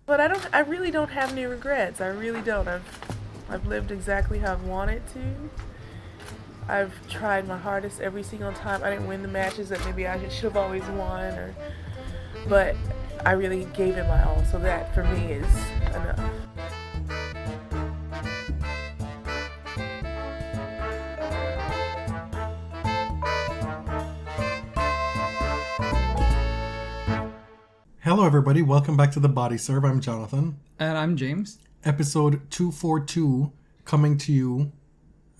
But I really don't have any regrets. I really don't. I've lived exactly how I've wanted to. I've tried my hardest every single time. I didn't win the matches that maybe I should have always won, but I really gave it my all. So that for me is enough. Hello, everybody. Welcome back to the Body Serve. I'm Jonathan. And I'm James. Episode 242 coming to you,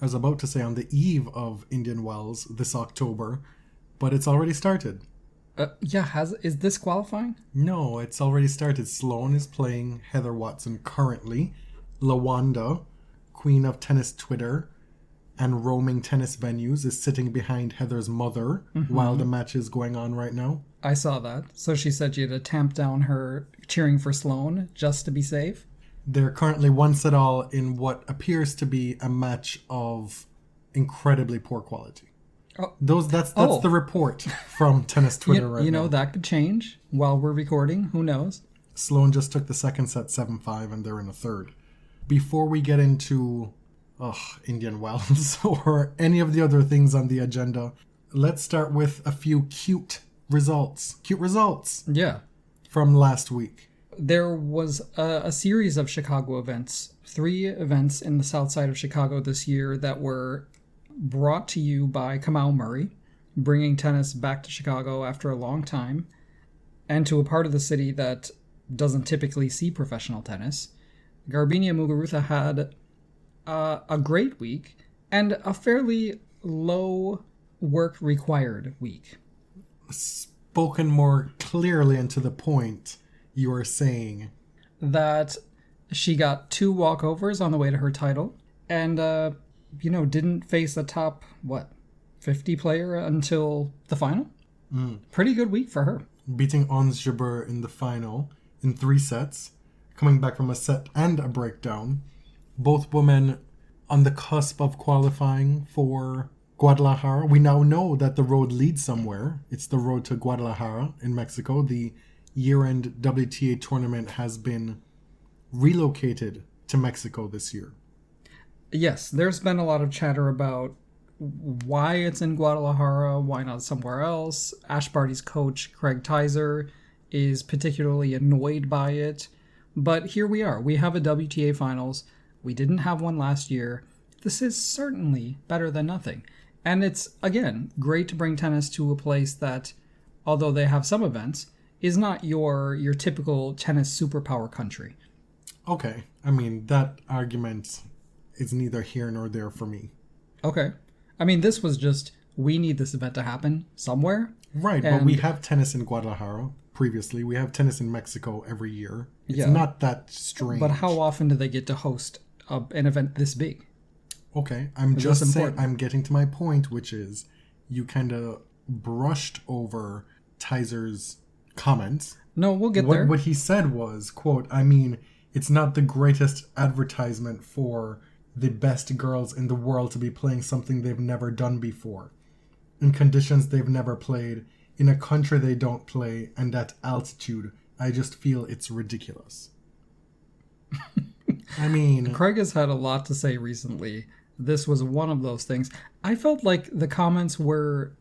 I was about to say on the eve of Indian Wells this October, but it's already started. Is this qualifying? No, it's already started. Sloane is playing Heather Watson currently. Lawanda, queen of tennis Twitter and roaming tennis venues, is sitting behind Heather's mother while the match is going on right now. I saw that. So she said she had to tamp down her cheering for Sloane just to be safe. They're currently 1-all in what appears to be a match of incredibly poor quality. That's the report from tennis Twitter right now. You know, that could change while we're recording. Who knows? Sloane just took the second set 7-5 and they're in a third. Before we get into Indian Wells or any of the other things on the agenda, let's start with a few cute results. Yeah. From last week. There was a series of Chicago events, 3 events in the south side of Chicago this year that were brought to you by Kamau Murray, bringing tennis back to Chicago after a long time, and to a part of the city that doesn't typically see professional tennis. Garbiñe Muguruza had a great week and a fairly low work required week. Spoken more clearly and to the point, you are saying that she got 2 walkovers on the way to her title and, didn't face a top, 50 player until the final? Pretty good week for her. Beating Ons Jabeur in the final in 3 sets, coming back from a set and a breakdown. Both women on the cusp of qualifying for Guadalajara. We now know that the road leads somewhere. It's the road to Guadalajara in Mexico. The year-end WTA tournament has been relocated to Mexico this year. Yes, there's been a lot of chatter about why it's in Guadalajara, why not somewhere else. Ash Barty's coach, Craig Tizer, is particularly annoyed by it. But here we are. We have a WTA Finals. We didn't have one last year. This is certainly better than nothing. And it's, again, great to bring tennis to a place that, although they have some events, is not your typical tennis superpower country. Okay. I mean, that argument is neither here nor there for me. Okay. I mean, this was just, we need this event to happen somewhere. Right, but we have tennis in Guadalajara previously. We have tennis in Mexico every year. It's not that strange. But how often do they get to host an event this big? Okay, I'm just saying, I'm getting to my point, which is you kind of brushed over Tizer's comments. No, we'll get there. What he said was, quote, I mean, it's not the greatest advertisement for the best girls in the world to be playing something they've never done before, in conditions they've never played, in a country they don't play, and at altitude. I just feel it's ridiculous. I mean, Craig has had a lot to say recently. This was one of those things. I felt like the comments were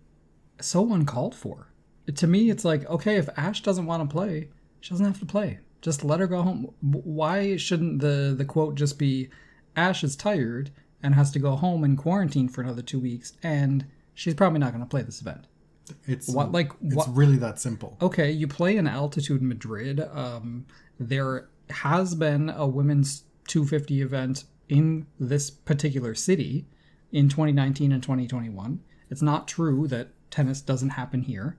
so uncalled for. To me, it's like, okay, if Ash doesn't want to play, she doesn't have to play. Just let her go home. Why shouldn't the quote just be, Ash is tired and has to go home and quarantine for another 2 weeks, and she's probably not going to play this event? It's really that simple. Okay, you play in altitude Madrid. There has been a women's 250 event in this particular city in 2019 and 2021. It's not true that tennis doesn't happen here.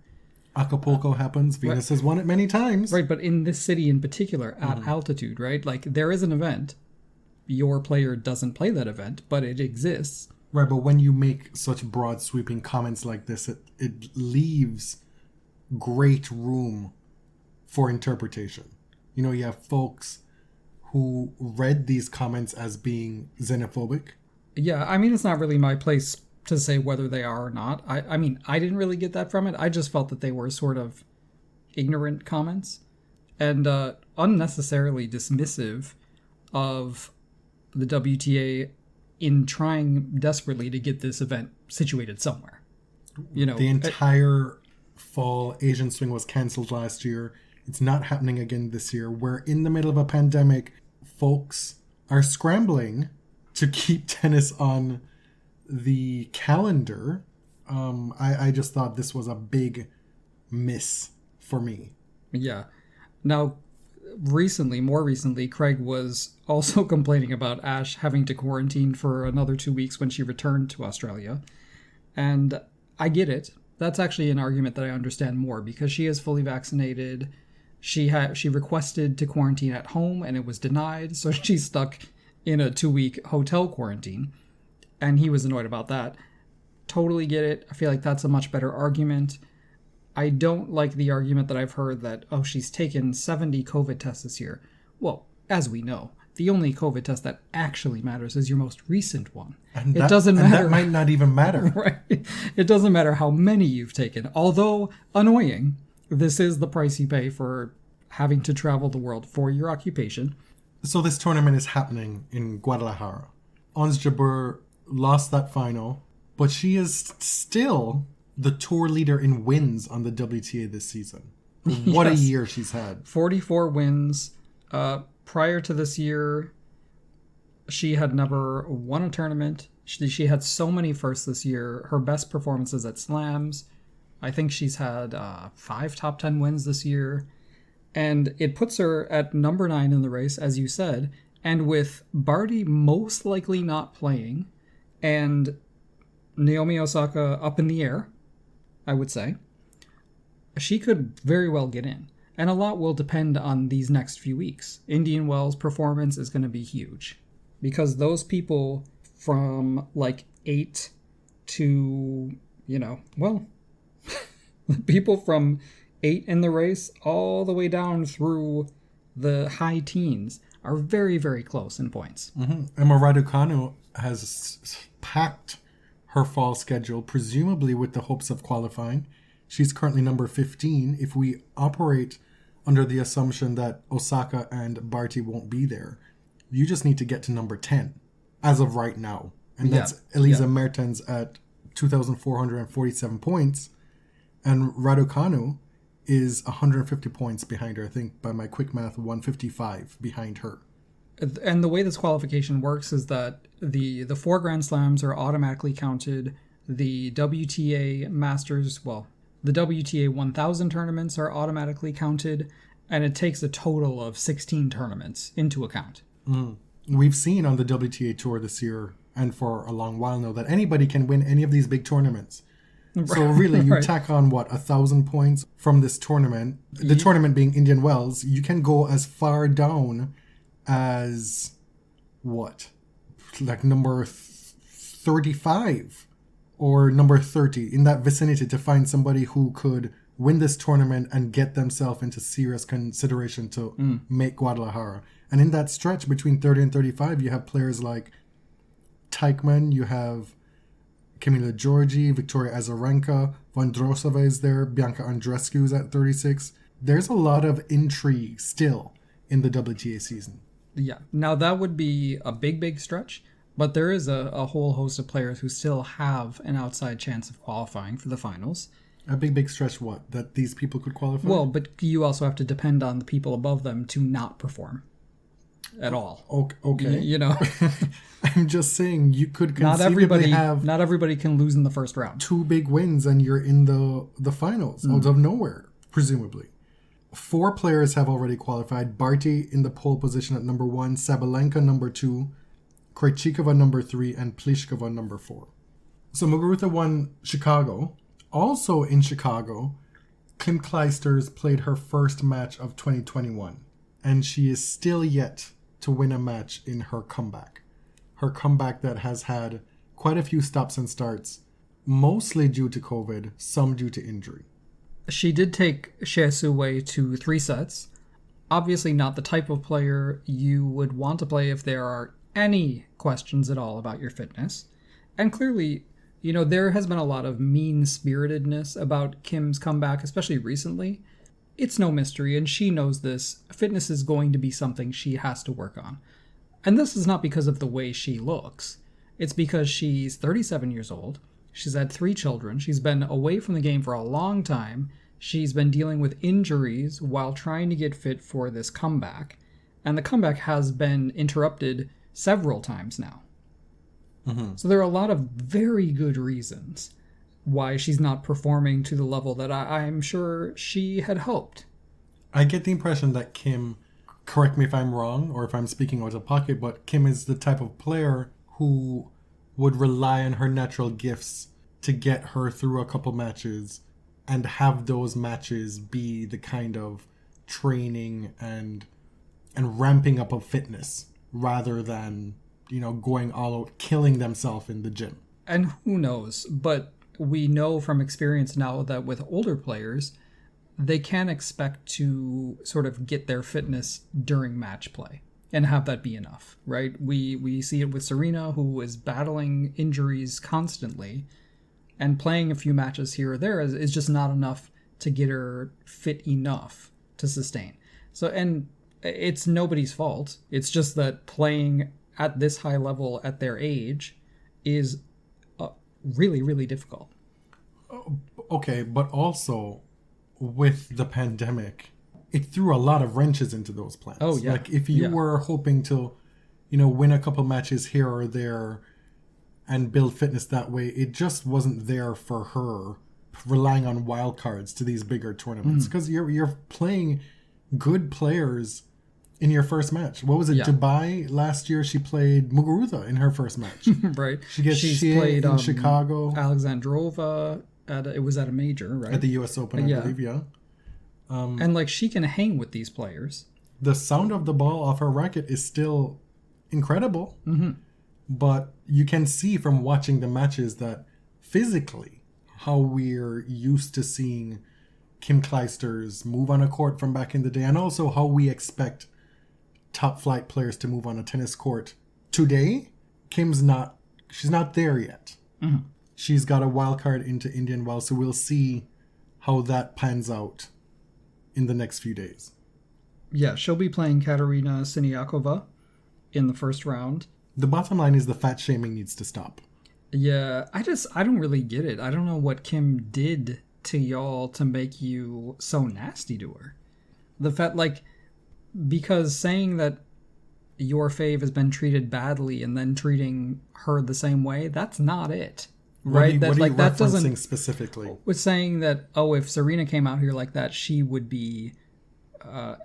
Acapulco happens. Venus has won it many times. Right, but in this city in particular, at altitude, right? Like, there is an event. Your player doesn't play that event, but it exists. Right, but when you make such broad sweeping comments like this, it leaves great room for interpretation. You know, you have folks who read these comments as being xenophobic. Yeah, I mean, it's not really my place to say whether they are or not. I mean, I didn't really get that from it. I just felt that they were sort of ignorant comments. And unnecessarily dismissive of the WTA in trying desperately to get this event situated somewhere. You know, the entire fall Asian swing was cancelled last year. It's not happening again this year. We're in the middle of a pandemic. Folks are scrambling to keep tennis on the calendar. I just thought this was a big miss for me. Yeah. Now, more recently, Craig was also complaining about Ash having to quarantine for another 2 weeks when she returned to Australia. And I get it. That's actually an argument that I understand more because she is fully vaccinated. She requested to quarantine at home and it was denied, so she's stuck in a 2-week hotel quarantine. And he was annoyed about that. Totally get it. I feel like that's a much better argument. I don't like the argument that I've heard that, oh, she's taken 70 COVID tests this year. Well, as we know, the only COVID test that actually matters is your most recent one. And it doesn't matter. That might not even matter. Right. It doesn't matter how many you've taken. Although annoying, this is the price you pay for having to travel the world for your occupation. So this tournament is happening in Guadalajara. Ons Jabeur lost that final, but she is still the tour leader in wins on the WTA this season. What a year she's had. 44 wins. Prior to this year, she had never won a tournament. She had so many firsts this year. Her best performances at slams. I think she's had 5 top 10 wins this year. And it puts her at number 9 in the race, as you said. And with Barty most likely not playing and Naomi Osaka up in the air, I would say, she could very well get in. And a lot will depend on these next few weeks. Indian Wells' performance is going to be huge. Because those people from like 8 to, people from 8 in the race all the way down through the high teens are very, very close in points. Mm-hmm. Emma Raducanu has packed her fall schedule, presumably with the hopes of qualifying. She's currently number 15. If we operate under the assumption that Osaka and Barty won't be there, you just need to get to number 10 as of right now. And that's Elisa Mertens at 2,447 points. And Raducanu is 150 points behind her. I think by my quick math, 155 behind her. And the way this qualification works is that the 4 Grand Slams are automatically counted. The WTA Masters, the WTA 1000 tournaments are automatically counted. And it takes a total of 16 tournaments into account. Mm. We've seen on the WTA Tour this year, and for a long while now, that anybody can win any of these big tournaments. So really, you tack on, 1,000 points from this tournament. The tournament being Indian Wells, you can go as far down as, number 35 or number 30, in that vicinity, to find somebody who could win this tournament and get themselves into serious consideration to make Guadalajara. And in that stretch between 30 and 35, you have players like Teichmann, you have Camila Giorgi, Victoria Azarenka, Vondrosova is there, Bianca Andreescu is at 36. There's a lot of intrigue still in the WTA season. Yeah. Now that would be a big, big stretch, but there is a whole host of players who still have an outside chance of qualifying for the finals. A big, big stretch what? That these people could qualify? Well, but you also have to depend on the people above them to not perform at all. Okay. I'm just saying you could not conceivably have... Not everybody can lose in the first round. 2 big wins and you're in the finals out of nowhere, presumably. 4 players have already qualified. Barty in the pole position at number 1, Sabalenka number 2, Krejcikova number 3, and Pliskova number 4. So Muguruza won Chicago. Also in Chicago, Kim Clijsters played her first match of 2021. And she is still yet to win a match in her comeback. Her comeback that has had quite a few stops and starts, mostly due to COVID, some due to injury. She did take Xie Su Wei to 3 sets. Obviously not the type of player you would want to play if there are any questions at all about your fitness. And clearly, there has been a lot of mean-spiritedness about Kim's comeback, especially recently. it's no mystery, and she knows this. Fitness is going to be something she has to work on. And this is not because of the way she looks. It's because she's 37 years old. She's had 3 children. She's been away from the game for a long time. She's been dealing with injuries while trying to get fit for this comeback. And the comeback has been interrupted several times now. Mm-hmm. So there are a lot of very good reasons why she's not performing to the level that I'm sure she had hoped. I get the impression that Kim, correct me if I'm wrong or if I'm speaking out of pocket, but Kim is the type of player who would rely on her natural gifts to get her through a couple matches and have those matches be the kind of training and ramping up of fitness rather than, going all out, killing themselves in the gym. And who knows, but we know from experience now that with older players, they can expect to sort of get their fitness during match play and have that be enough, right? We see it with Serena, who is battling injuries constantly, and playing a few matches here or there is just not enough to get her fit enough to sustain. So, and it's nobody's fault. It's just that playing at this high level at their age is really, really difficult. Okay, but also with the pandemic, it threw a lot of wrenches into those plans. Oh, yeah. Like if you were hoping to, win a couple matches here or there and build fitness that way, it just wasn't there for her relying on wild cards to these bigger tournaments. Because you're playing good players in your first match. What was it? Yeah. Dubai last year, she played Muguruza in her first match. Right. She's played in Chicago. Alexandrova. It was at a major, right? At the U.S. Open, I believe, yeah. And she can hang with these players. The sound of the ball off her racket is still incredible. Mm-hmm. But you can see from watching the matches that physically, how we're used to seeing Kim Clijsters move on a court from back in the day, and also how we expect top flight players to move on a tennis court today. She's not there yet. Mm-hmm. She's got a wild card into Indian Wells, so we'll see how that pans out in the next few days. Yeah, she'll be playing Katerina Siniakova in the first round. The bottom line is the fat shaming needs to stop. Yeah, I don't really get it. I don't know what Kim did to y'all to make you so nasty to her. The fact, because saying that your fave has been treated badly and then treating her the same way, that's not it. Right? What are you referencing specifically? Was saying that, if Serena came out here like that, she would be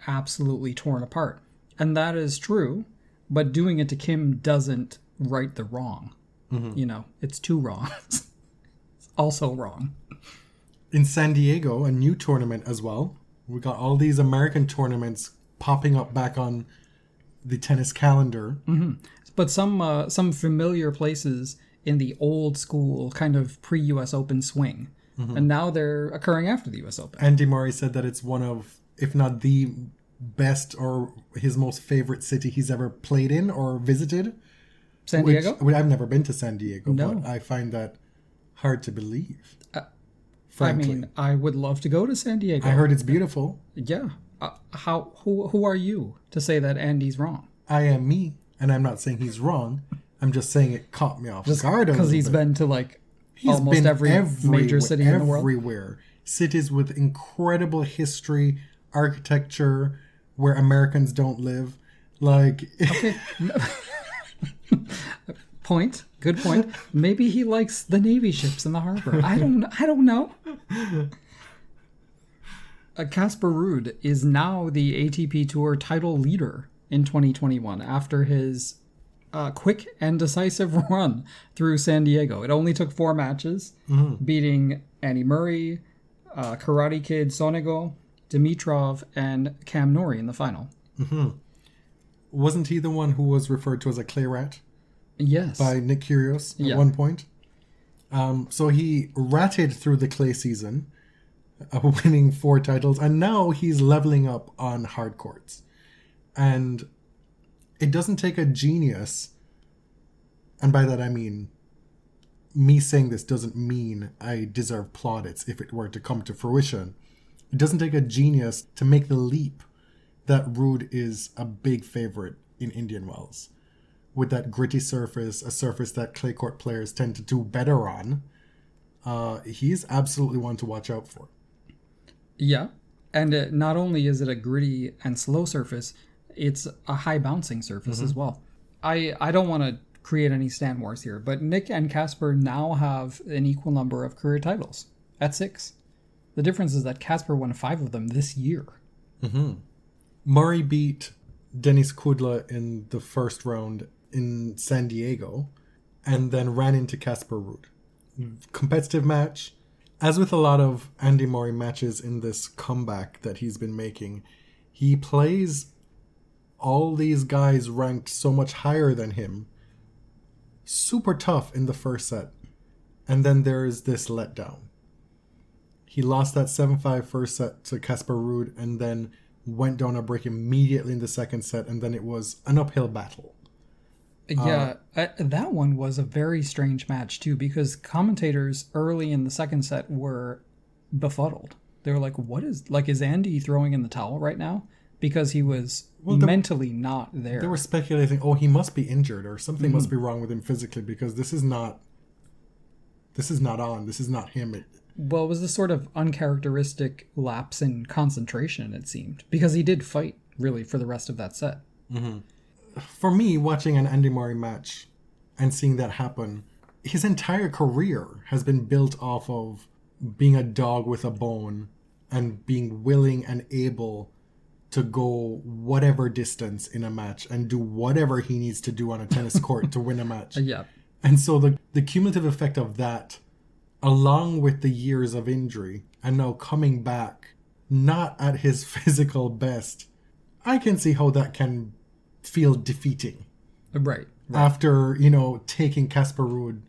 absolutely torn apart. And that is true, but doing it to Kim doesn't right the wrong. Mm-hmm. It's two wrongs. It's also wrong. In San Diego, a new tournament as well. We got all these American tournaments popping up back on the tennis calendar. Mm-hmm. But some familiar places in the old school kind of pre-US Open swing. Mm-hmm. And now they're occurring after the US Open. Andy Murray said that it's one of, if not the best or his most favorite city he's ever played in or visited. San Diego? I've never been to San Diego, no. But I find that hard to believe. Frankly. I would love to go to San Diego. I heard it's beautiful. Yeah. Who are you to say that Andy's wrong? I am me, and I'm not saying he's wrong. I'm just saying it caught me off guard. Because he's been to almost every major city in the world. Everywhere. Cities with incredible history, architecture, where Americans don't live. Okay. Good point. Maybe he likes the Navy ships in the harbor. I don't know. Casper Ruud is now the ATP Tour title leader in 2021 after his quick and decisive run through San Diego. It only took 4 matches, beating Andy Murray, Karate Kid Sonego, Dimitrov, and Cam Norrie in the final. Mm-hmm. Wasn't he the one who was referred to as a clay rat? Yes. By Nick Kyrgios at one point. So he ratted through the clay season, winning 4 titles, and now he's leveling up on hard courts. And it doesn't take a genius, and by that I mean, me saying this doesn't mean I deserve plaudits if it were to come to fruition, It doesn't take a genius to make the leap that Ruud is a big favorite in Indian Wells. With that gritty surface, a surface that clay court players tend to do better on, he's absolutely one to watch out for. Yeah, and not only is it a gritty and slow surface, it's a high bouncing surface as well. I don't want to create any stand wars here, but Nick and Casper now have an equal number of career titles at 6. The difference is that Casper won 5 of them this year. Murray beat Denis Kudla in the first round in San Diego and then ran into Casper Ruud. Competitive match. As with a lot of Andy Murray matches in this comeback that he's been making, he plays all these guys ranked so much higher than him. Super tough in the first set. And then there's this letdown. He lost that 7-5 first set to Casper Ruud and then went down a break immediately in the second set, and then it was an uphill battle. Yeah, that one was a very strange match too, because commentators early in the second set were befuddled. They were like, is Andy throwing in the towel right now? Because he was mentally not there. They were speculating, he must be injured or something must be wrong with him physically, because this is not him. Well, it was this sort of uncharacteristic lapse in concentration, it seemed, because he did fight, really, for the rest of that set. For me, watching an Andy Murray match and seeing that happen, his entire career has been built off of being a dog with a bone and being willing and able to go whatever distance in a match and do whatever he needs to do on a tennis court to win a match. Yeah. And so the cumulative effect of that, along with the years of injury, and now coming back not at his physical best, I can see how that can feel defeating. Right. After, taking Casper Ruud,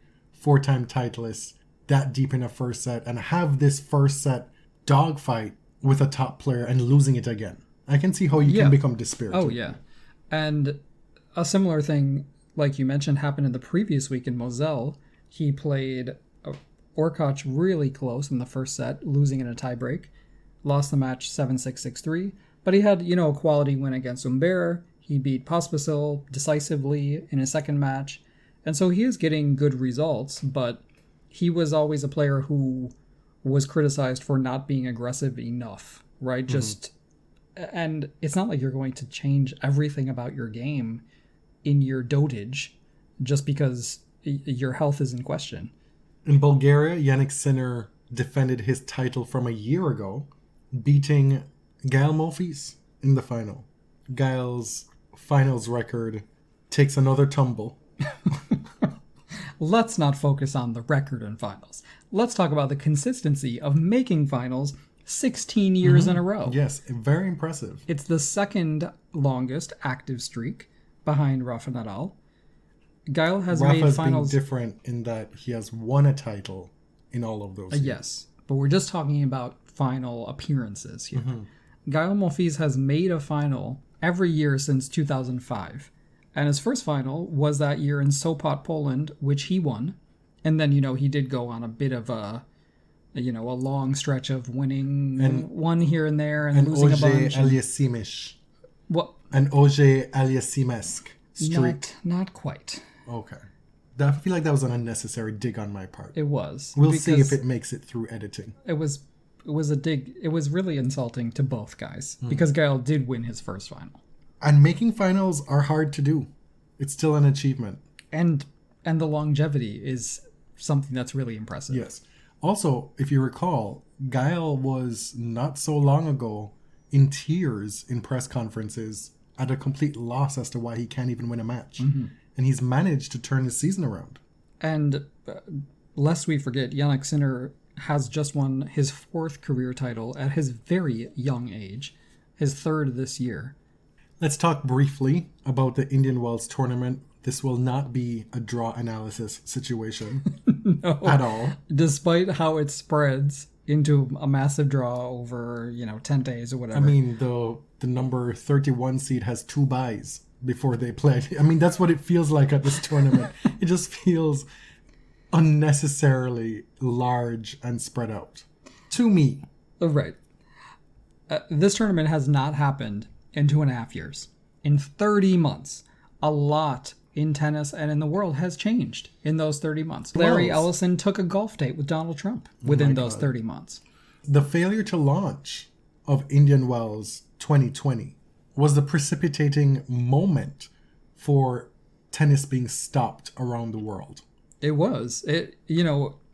4-time titleist, that deep in a first set, and have this first set dogfight with a top player and losing it again. I can see how you can become dispirited. Oh, yeah. And a similar thing, like you mentioned, happened in the previous week in Moselle. He played Orkoc really close in the first set, losing in a tiebreak. Lost the match 7-6, 6-3. But he had, a quality win against Jabeur. He beat Pospisil decisively in his second match. And so he is getting good results, but he was always a player who was criticized for not being aggressive enough, right? And it's not like you're going to change everything about your game in your dotage just because your health is in question. In Bulgaria, Yannick Sinner defended his title from a year ago, beating Gael Monfils in the final. Gael's finals record takes another tumble. Let's not focus on the record in finals. Let's talk about the consistency of making finals 16 years in a row. Yes, very impressive. It's the second longest active streak behind Rafa Nadal. Gael has made finals. Been different in that he has won a title in all of those years. Yes, but we're just talking about final appearances here. Gael Monfils has made a final every year since 2005. And his first final was that year in Sopot, Poland, which he won. And then, he did go on a bit of a long stretch of winning one here and there and losing a bunch. An Oje Aliassime-esque streak. Not quite. Okay. I feel like that was an unnecessary dig on my part. It was. We'll see if it makes it through editing. It was a dig. It was really insulting to both guys because Gael did win his first final. And making finals are hard to do. It's still an achievement. And the longevity is something that's really impressive. Yes. Also, if you recall, Gael was not so long ago in tears in press conferences at a complete loss as to why he can't even win a match. And he's managed to turn his season around. And lest we forget, Yannick Sinner has just won his 4th career title at his very young age, his 3rd this year. Let's talk briefly about the Indian Wells tournament. This will not be a draw analysis situation at all. Despite how it spreads into a massive draw over, 10 days or whatever. I mean, the number 31 seed has 2 byes before they play. I mean, that's what it feels like at this tournament. It just feels unnecessarily large and spread out. To me. Right. This tournament has not happened in 2.5 years. In 30 months, a lot in tennis and in the world has changed in those 30 months. Larry Ellison took a golf date with Donald Trump within those 30 months. The failure to launch of Indian Wells 2020 was the precipitating moment for tennis being stopped around the world. It was.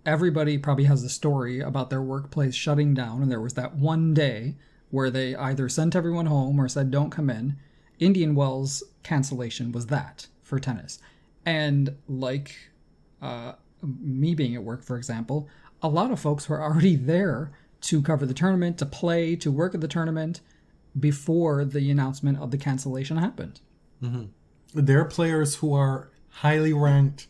Everybody probably has a story about their workplace shutting down, and there was that one day where they either sent everyone home or said, don't come in. Indian Wells cancellation was that for tennis. And like me being at work, for example, a lot of folks were already there to cover the tournament, to play, to work at the tournament before the announcement of the cancellation happened. Mm-hmm. There are players who are highly ranked,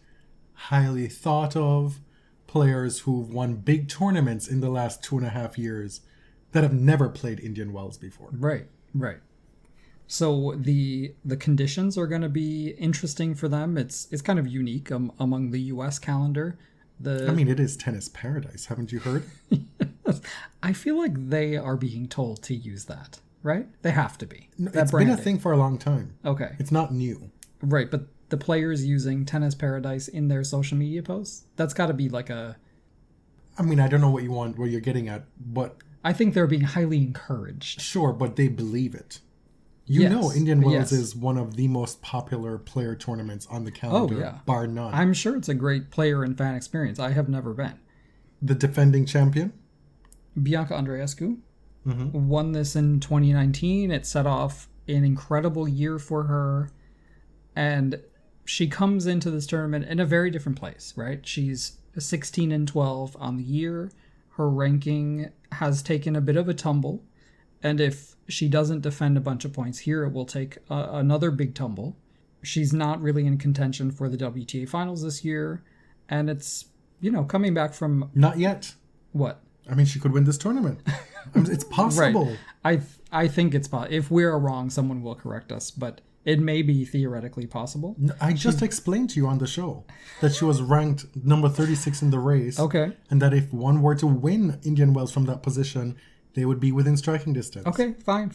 highly thought of, players who've won big tournaments in the last 2.5 years that have never played Indian Wells before. Right. So the conditions are going to be interesting for them. It's kind of unique among the U.S. calendar. It is tennis paradise. Haven't you heard? I feel like they are being told to use that, right? They have to be. No, it's been a thing for a long time. Okay. It's not new. Right, but the players using tennis paradise in their social media posts, that's got to be like a... I don't know what you're getting at, but... I think they're being highly encouraged. Sure, but they believe it. Indian Wells is one of the most popular player tournaments on the calendar, bar none. I'm sure it's a great player and fan experience. I have never been. The defending champion? Bianca Andreescu won this in 2019. It set off an incredible year for her. And she comes into this tournament in a very different place, right? She's 16-12 on the year. Her ranking has taken a bit of a tumble. And if she doesn't defend a bunch of points here, it will take another big tumble. She's not really in contention for the WTA Finals this year. And it's, coming back from... Not yet. What? She could win this tournament. It's possible. Right. I think it's possible. If we're wrong, someone will correct us. But it may be theoretically possible. I just explained to you on the show that she was ranked number 36 in the race. Okay. And that if one were to win Indian Wells from that position... they would be within striking distance. Okay, fine.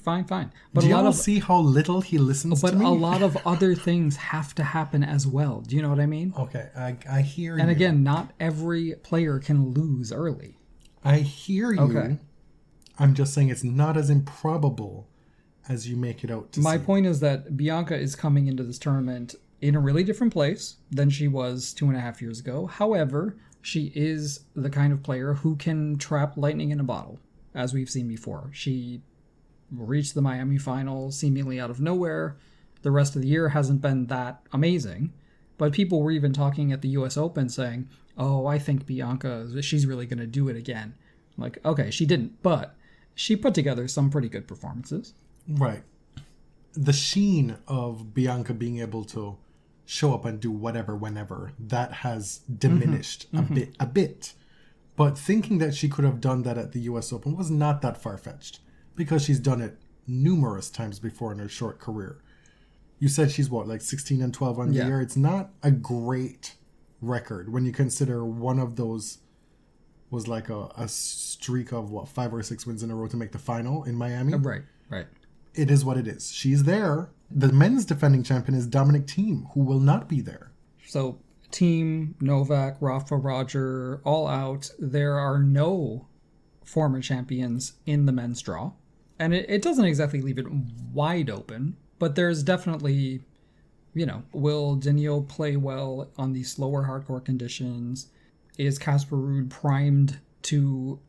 But do you all see how little he listens to me? But a lot of other things have to happen as well. Do you know what I mean? Okay, I hear you. And again, not every player can lose early. I hear you. Okay. I'm just saying it's not as improbable as you make it out to My see. point is that Bianca is coming into this tournament in a really different place than she was 2.5 years ago. However, she is the kind of player who can trap lightning in a bottle. As we've seen before. She reached the Miami final seemingly out of nowhere. The rest of the year hasn't been that amazing. But people were even talking at the US Open saying, oh, I think Bianca, she's really going to do it again. I'm like, okay, she didn't, but she put together some pretty good performances. Right. The sheen of Bianca being able to show up and do whatever, whenever, that has diminished a bit. But thinking that she could have done that at the US Open was not that far-fetched, because she's done it numerous times before in her short career. You said she's 16-12 on the year? It's not a great record when you consider one of those was like a streak of 5 or 6 wins in a row to make the final in Miami. Right. It is what it is. She's there. The men's defending champion is Dominic Thiem, who will not be there. So Thiem, Novak, Rafa, Roger, all out. There are no former champions in the men's draw. And it doesn't exactly leave it wide open, but there's definitely, will Daniil play well on these slower hardcourt conditions? Is Casper Ruud primed to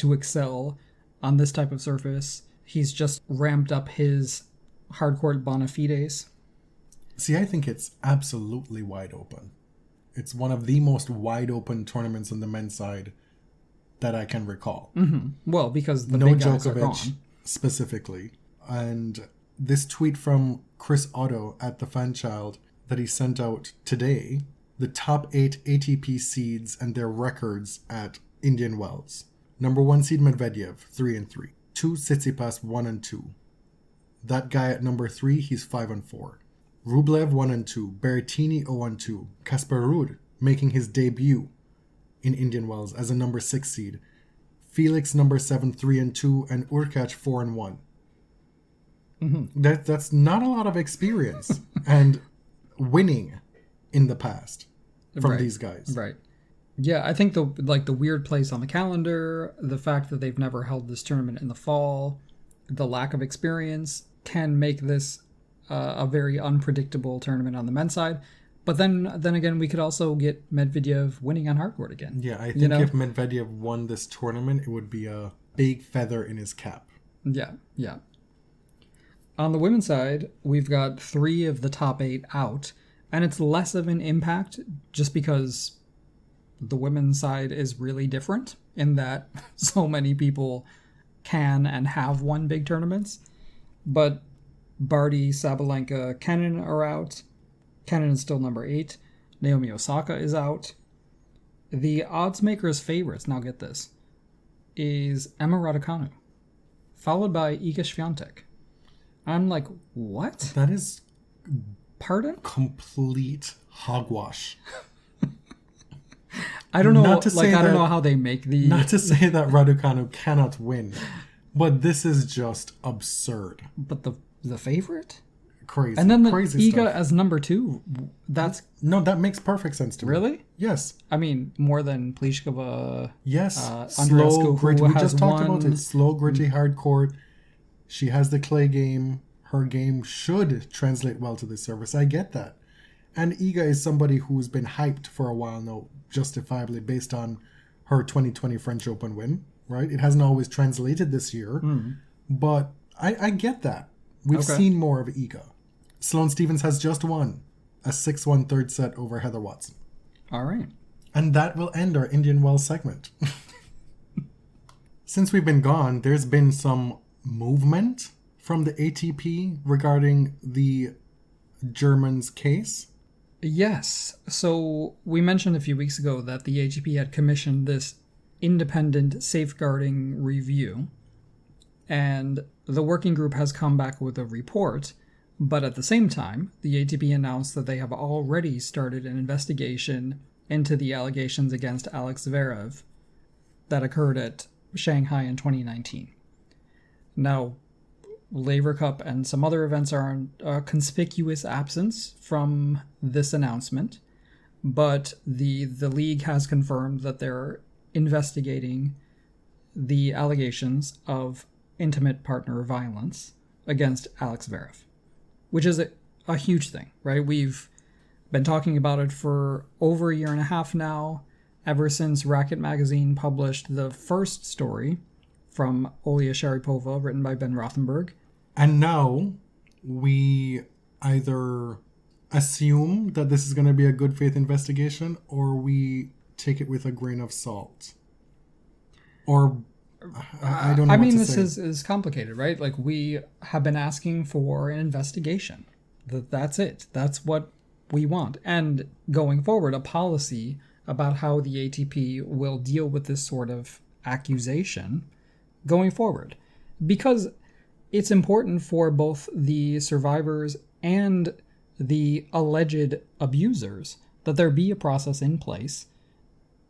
excel on this type of surface? He's just ramped up his hardcourt bona fides. See, I think it's absolutely wide open. It's one of the most wide open tournaments on the men's side that I can recall. Mm-hmm. Well, because the no big guys Djokovic are gone. Specifically. And this tweet from Chris Otto at the Fanchild that he sent out today, the top 8 ATP seeds and their records at Indian Wells. Number 1 seed Medvedev, 3-3. 2 Tsitsipas, 1-2. That guy at number 3, he's 5-4. Rublev 1-2, Berrettini 0-2, Casper Ruud making his debut in Indian Wells as a number 6 seed, Felix number 7, 3-2, and Urkac 4-1. That's not a lot of experience and winning in the past from these guys. Right. Yeah, I think the weird place on the calendar, the fact that they've never held this tournament in the fall, the lack of experience can make this a very unpredictable tournament on the men's side. But then again, we could also get Medvedev winning on hardcourt again. Yeah, I think if Medvedev won this tournament, it would be a big feather in his cap. Yeah. On the women's side, we've got 3 of the top 8 out, and it's less of an impact just because the women's side is really different in that so many people can and have won big tournaments. But Barty, Sabalenka, Kenin are out. Kenin is still number 8. Naomi Osaka is out. The odds makers' favorites, now get this, is Emma Raducanu, followed by Iga Swiatek. I'm like, what? That is Pardon? complete hogwash. I don't know. Not to say I don't that- know how they make the. Not to say that Raducanu cannot win, but this is just absurd. But the favorite, Crazy. and then the crazy Iga stuff. as number 2. That's No, that makes perfect sense to me. really. Yes. I mean, more than Pliskova. Yes. Andreescu, Slow, who gritty. We has just talked won- about it. Slow, gritty, hardcourt. She has the clay game. Her game should translate well to this service. I get that. And Iga is somebody who's been hyped for a while now, justifiably, based on her 2020 French Open win, right? It hasn't always translated this year, but I get that. We've seen more of Iga. Sloane Stephens has just won a 6-1 third set over Heather Watson. All right. And that will end our Indian Wells segment. Since we've been gone, there's been some movement from the ATP regarding the Germans' case. Yes. So we mentioned a few weeks ago that the ATP had commissioned this independent safeguarding review, and the working group has come back with a report. But at the same time, the ATP announced that they have already started an investigation into the allegations against Alex Zverev that occurred at Shanghai in 2019. Now, Laver Cup and some other events are in a conspicuous absence from this announcement, but the league has confirmed that they're investigating the allegations of intimate partner violence against Alex Zverev, which is a huge thing, right? We've been talking about it for over a year and a half now, ever since Racket Magazine published the first story from Olya Sharypova, written by Ben Rothenberg. And now we either assume that this is going to be a good faith investigation, or we take it with a grain of salt. Or I don't know. I mean, what to this say. is complicated, right? Like, we have been asking for an investigation. That's it. That's what we want. And going forward, a policy about how the ATP will deal with this sort of accusation going forward. Because it's important for both the survivors and the alleged abusers that there be a process in place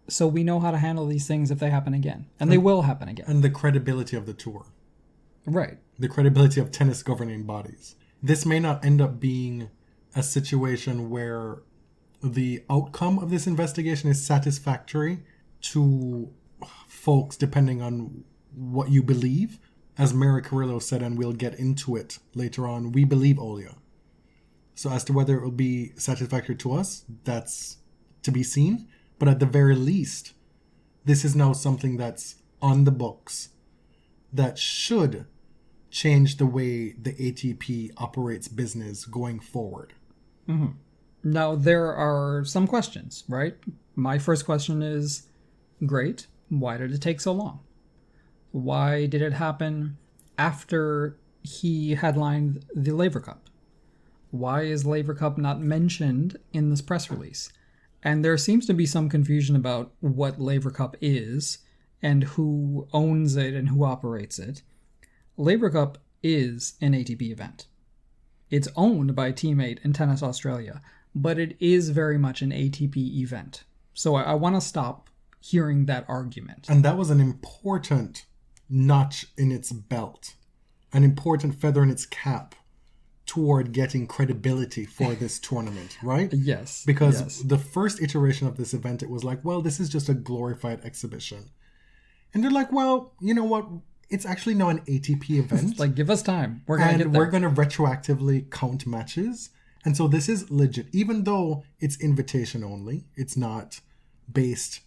so we know how to handle these things if they happen again. And they will happen again. And the credibility of the tour. Right. The credibility of tennis governing bodies. This may not end up being a situation where the outcome of this investigation is satisfactory to folks depending on what you believe. As Mary Carillo said, and we'll get into it later on, we believe Olya. So as to whether it will be satisfactory to us, that's to be seen. But at the very least, this is now something that's on the books that should change the way the ATP operates business going forward. Mm-hmm. Now, there are some questions, right? My first question is, great, why did it take so long? Why did it happen after he headlined the Laver Cup? Why is Laver Cup not mentioned in this press release? And there seems to be some confusion about what Laver Cup is and who owns it and who operates it. Laver Cup is an ATP event. It's owned by Team 8 and Tennis Australia, but it is very much an ATP event. So I want to stop hearing that argument. And that was an important notch in its belt, an important feather in its cap toward getting credibility for this tournament, right? Yes. Because the first iteration of this event, it was like, well, this is just a glorified exhibition. And they're like, well, you know what? It's actually now an ATP event. It's like, give us time. We're going to get there. We're going to retroactively count matches. And so this is legit. Even though it's invitation only, it's not based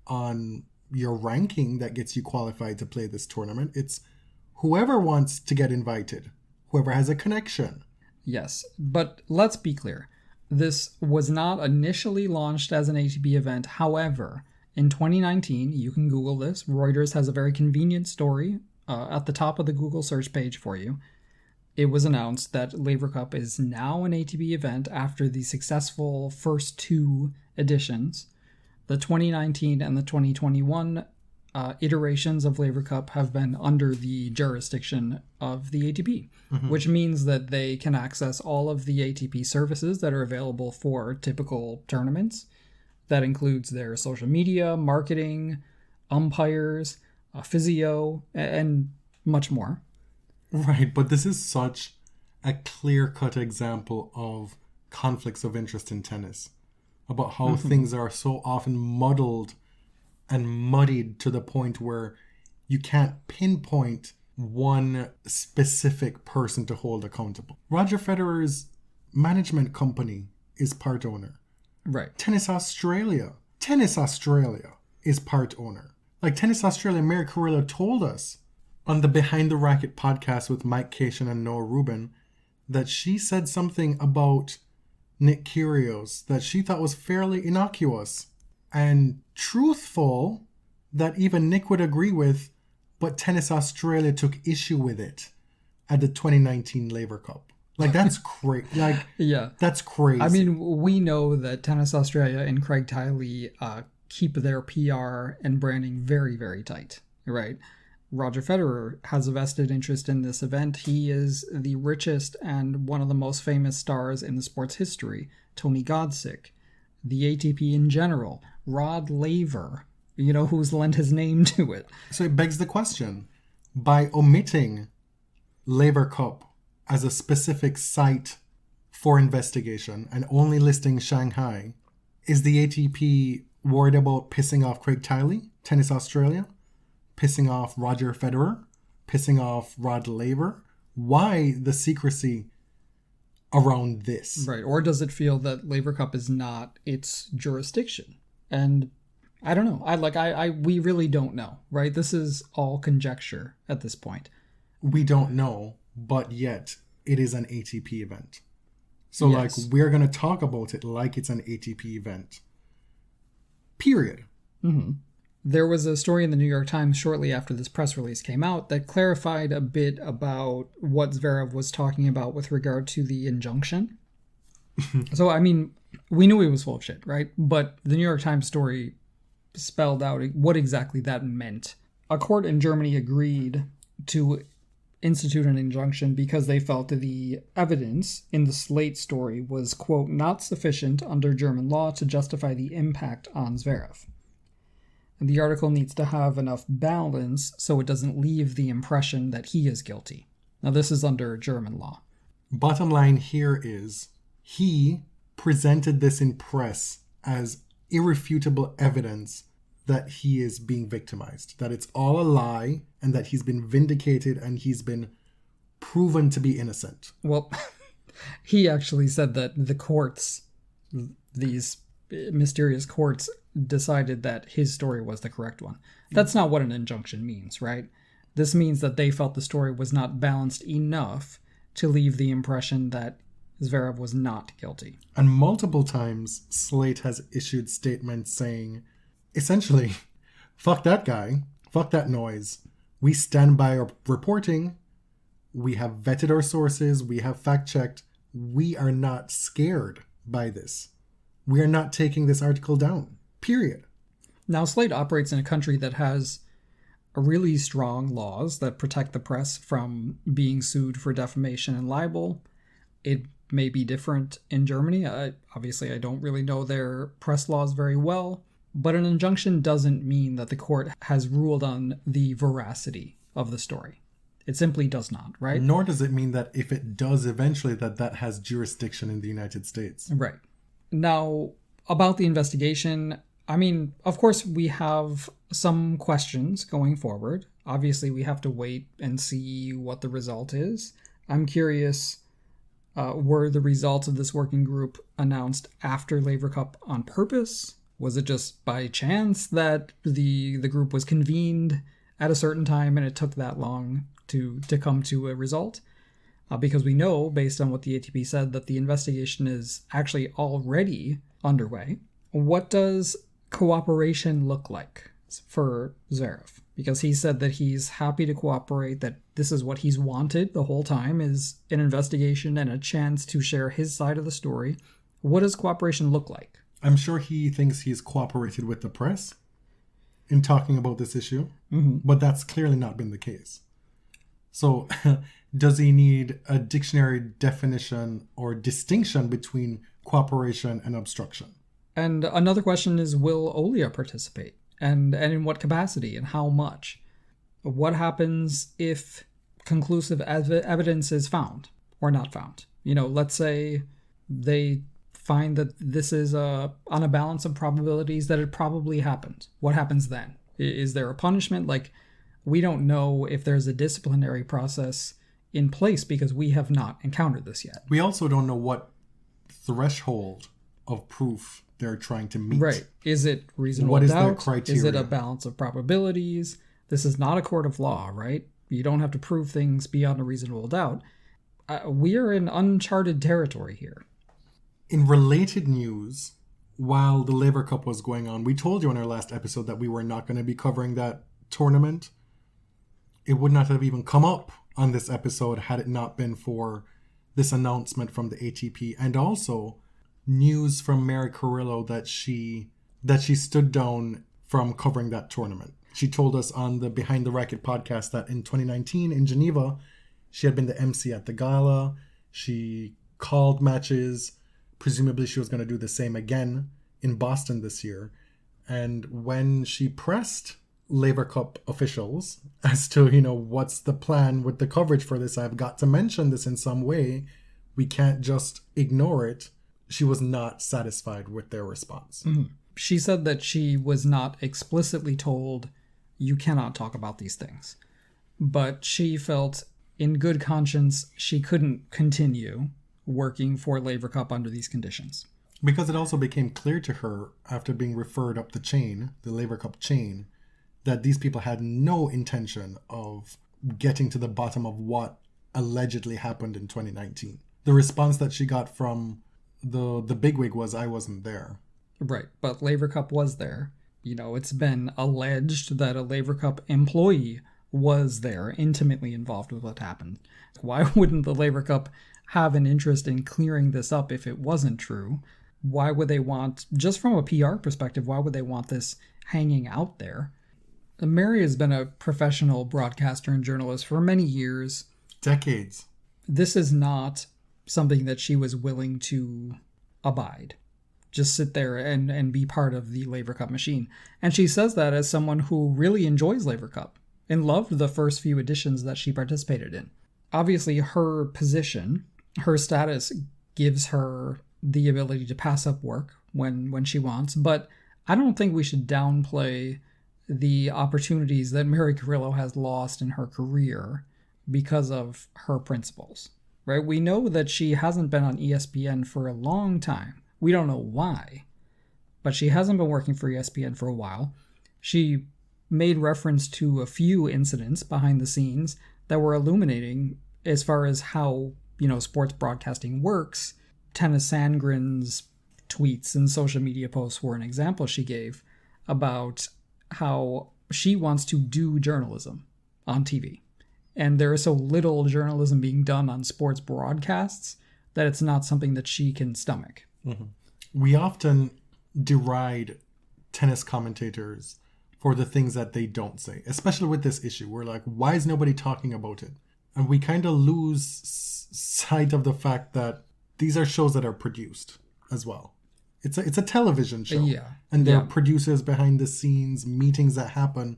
on your ranking that gets you qualified to play this tournament. It's whoever wants to get invited, whoever has a connection. Yes, but let's be clear. This was not initially launched as an ATP event. However, in 2019, you can Google this. Reuters has a very convenient story at the top of the Google search page for you. It was announced that Laver Cup is now an ATP event after the successful first two editions. The 2019 and the 2021 iterations of Laver Cup have been under the jurisdiction of the ATP, which means that they can access all of the ATP services that are available for typical tournaments. That includes their social media, marketing, umpires, physio, and much more. Right, but this is such a clear-cut example of conflicts of interest in tennis, about how things are so often muddled and muddied to the point where you can't pinpoint one specific person to hold accountable. Roger Federer's management company is part owner. Right. Tennis Australia is part owner. Like Tennis Australia, Mary Carillo told us on the Behind the Racket podcast with Mike Cation and Noah Rubin that she said something about Nick Kyrgios that she thought was fairly innocuous and truthful, that even Nick would agree with, but Tennis Australia took issue with it at the 2019 Laver Cup. Like, that's crazy. Like, Yeah. that's crazy. I mean, we know that Tennis Australia and Craig Tiley keep their PR and branding very, very tight, right? Roger Federer has a vested interest in this event. He is the richest and one of the most famous stars in the sport's history. Tony Godsick, the ATP in general, Rod Laver, who's lent his name to it. So it begs the question, by omitting Laver Cup as a specific site for investigation and only listing Shanghai, is the ATP worried about pissing off Craig Tiley, Tennis Australia, pissing off Roger Federer, pissing off Rod Laver? Why the secrecy around this? Right, or does it feel that Laver Cup is not its jurisdiction? And I don't know. We really don't know, right? This is all conjecture at this point. We don't know, but yet it is an ATP event. So Yes. like, we're going to talk about it like it's an ATP event. Period. There was a story in the New York Times shortly after this press release came out that clarified a bit about what Zverev was talking about with regard to the injunction. So, I mean, we knew he was full of shit, right? But the New York Times story spelled out what exactly that meant. A court in Germany agreed to institute an injunction because they felt the evidence in the Slate story was, quote, not sufficient under German law to justify the impact on Zverev. And the article needs to have enough balance so it doesn't leave the impression that he is guilty. Now, this is under German law. Bottom line here is, he presented this in press as irrefutable evidence that he is being victimized, that it's all a lie, and that he's been vindicated and he's been proven to be innocent. Well, he actually said that the courts, these mysterious courts, decided that his story was the correct one. That's not what an injunction means, right? This means that they felt the story was not balanced enough to leave the impression that Zverev was not guilty. And multiple times, Slate has issued statements saying, essentially, fuck that guy, fuck that noise. We stand by our reporting. We have vetted our sources. We have fact-checked. We are not scared by this. We are not taking this article down. Period. Now, Slate operates in a country that has really strong laws that protect the press from being sued for defamation and libel. It may be different in Germany. Obviously, I don't really know their press laws very well, But an injunction doesn't mean that the court has ruled on the veracity of the story. It simply does not, right? Nor does it mean that if it does eventually that has jurisdiction in the United States. Right. Now, about the investigation, I mean, of course, we have some questions going forward. Obviously, we have to wait and see what the result is. I'm curious, were the results of this working group announced after Laver Cup on purpose? Was it just by chance that the group was convened at a certain time and it took that long to come to a result? Because we know, based on what the ATP said, that the investigation is actually already underway. What does cooperation look like for Zverev? Because he said that he's happy to cooperate, that this is what he's wanted the whole time, is an investigation and a chance to share his side of the story. What does cooperation look like? I'm sure he thinks he's cooperated with the press in talking about this issue, but that's clearly not been the case. So does he need a dictionary definition or distinction between cooperation and obstruction? And another question is, will Olya participate? And in what capacity and how much? What happens if conclusive evidence is found or not found? You know, let's say they find that this is on a balance of probabilities that it probably happened. What happens then? Is there a punishment? Like, we don't know if there's a disciplinary process in place because we have not encountered this yet. We also don't know what threshold of proof they're trying to meet. Right. Is it reasonable What is doubt? their criteria? Is it a balance of probabilities? This is not a court of law, right? You don't have to prove things beyond a reasonable doubt. We are in uncharted territory here. In related news, while the Laver Cup was going on, we told you in our last episode that we were not going to be covering that tournament. It would not have even come up on this episode had it not been for this announcement from the ATP, and also news from Mary Carillo that she stood down from covering that tournament. She told us on the Behind the Racket podcast that in 2019 in Geneva, she had been the MC at the gala. She called matches. Presumably she was going to do the same again in Boston this year. And when she pressed Laver Cup officials as to, what's the plan with the coverage for this, I've got to mention this in some way, we can't just ignore it, she was not satisfied with their response. Mm-hmm. She said that she was not explicitly told, you cannot talk about these things. But she felt in good conscience she couldn't continue working for Laver Cup under these conditions. Because it also became clear to her after being referred up the chain, the Laver Cup chain, that these people had no intention of getting to the bottom of what allegedly happened in 2019. The response that she got from the bigwig was, I wasn't there. Right, but Laver Cup was there. It's been alleged that a Laver Cup employee was there, intimately involved with what happened. Why wouldn't the Laver Cup have an interest in clearing this up if it wasn't true? Why would they want, just from a PR perspective, why would they want this hanging out there? Mary has been a professional broadcaster and journalist for many years. Decades. This is not something that she was willing to abide. Just sit there and be part of the Laver Cup machine. And she says that as someone who really enjoys Laver Cup and loved the first few editions that she participated in. Obviously, her position, her status gives her the ability to pass up work when she wants, but I don't think we should downplay the opportunities that Mary Carillo has lost in her career because of her principles, right? We know that she hasn't been on ESPN for a long time. We don't know why, but she hasn't been working for ESPN for a while. She made reference to a few incidents behind the scenes that were illuminating as far as how, sports broadcasting works. Tennis Sandgren's tweets and social media posts were an example she gave about how she wants to do journalism on TV. And there is so little journalism being done on sports broadcasts that it's not something that she can stomach. Mm-hmm. We often deride tennis commentators for the things that they don't say, especially with this issue. We're like, why is nobody talking about it? And we kind of lose sight of the fact that these are shows that are produced as well. It's a television show. Yeah. And there Yeah. are producers behind the scenes, meetings that happen.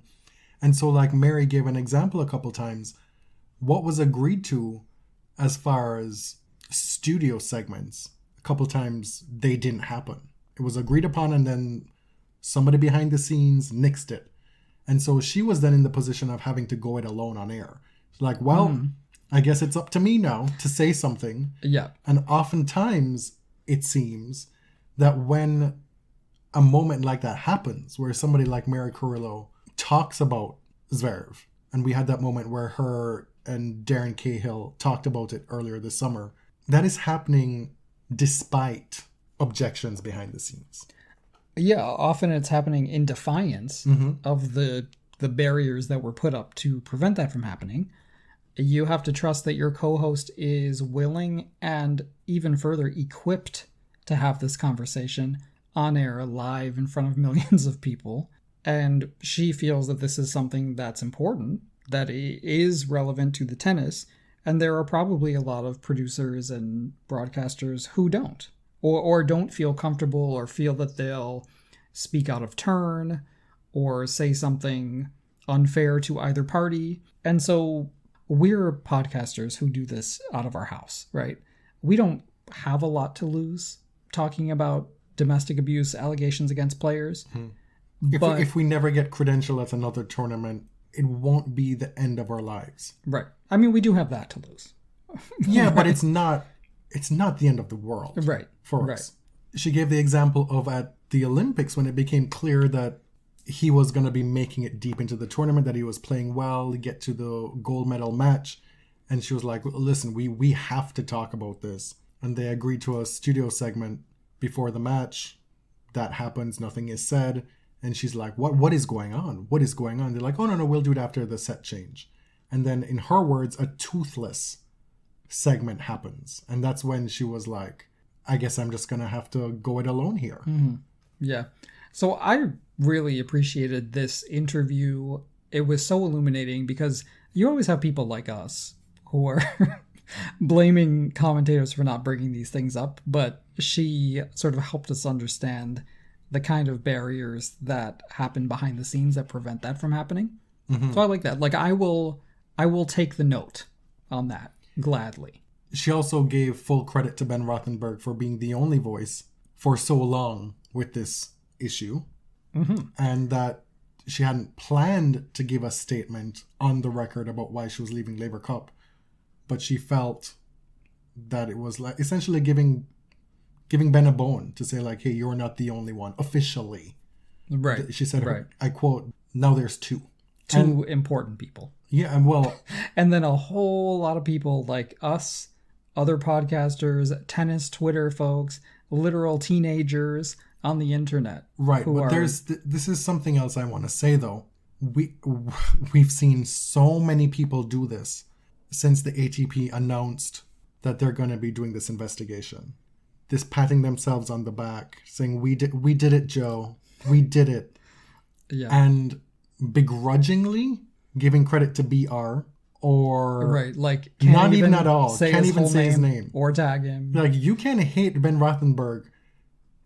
And so, like Mary gave an example a couple times, what was agreed to as far as studio segments, a couple times they didn't happen. It was agreed upon and then somebody behind the scenes nixed it. And so she was then in the position of having to go it alone on air. Like, well, I guess it's up to me now to say something. Yeah. And oftentimes it seems that when a moment like that happens, where somebody like Mary Carillo talks about Zverev, and we had that moment where her and Darren Cahill talked about it earlier this summer, that is happening despite objections behind the scenes. Yeah, often it's happening in defiance of the barriers that were put up to prevent that from happening. You have to trust that your co-host is willing and even further equipped to have this conversation on air, live in front of millions of people. And she feels that this is something that's important, that it is relevant to the tennis. And there are probably a lot of producers and broadcasters who don't. Or don't feel comfortable or feel that they'll speak out of turn or say something unfair to either party. And so we're podcasters who do this out of our house, right? We don't have a lot to lose talking about domestic abuse allegations against players. But If we never get credentialed at another tournament, it won't be the end of our lives. right. I mean, we do have that to lose. Yeah, but it's not the end of the world. Right. For Right. us. She gave the example of at the Olympics when it became clear that he was going to be making it deep into the tournament, that he was playing well, get to the gold medal match. And she was like, listen, we have to talk about this. And they agreed to a studio segment before the match. That happens. Nothing is said. And she's like, what is going on? What is going on? They're like, oh, no, we'll do it after the set change. And then in her words, a toothless segment happens. And that's when she was like, I guess I'm just going to have to go it alone here. Yeah. So I really appreciated this interview. It was so illuminating because you always have people like us who are blaming commentators for not bringing these things up, but she sort of helped us understand the kind of barriers that happen behind the scenes that prevent that from happening. So I like that. Like I will take the note on that gladly. She also gave full credit to Ben Rothenberg for being the only voice for so long with this issue. And that she hadn't planned to give a statement on the record about why she was leaving Laver Cup. But she felt that it was like essentially giving Ben a bone to say like, hey, you're not the only one officially. Right. She said, right. I quote, now there's two. Two important people. Yeah, and well... and then a whole lot of people like us, other podcasters, tennis Twitter folks, literal teenagers on the internet. Right, but this is something else I want to say, though. We've seen so many people do this since the ATP announced that they're going to be doing this investigation. This patting themselves on the back, saying, we did it, Joe. We did it. Yeah. And begrudgingly giving credit to BR or... Right, like... Not even at all. Can't even say his name. Or tag him. Like, you can hate Ben Rothenberg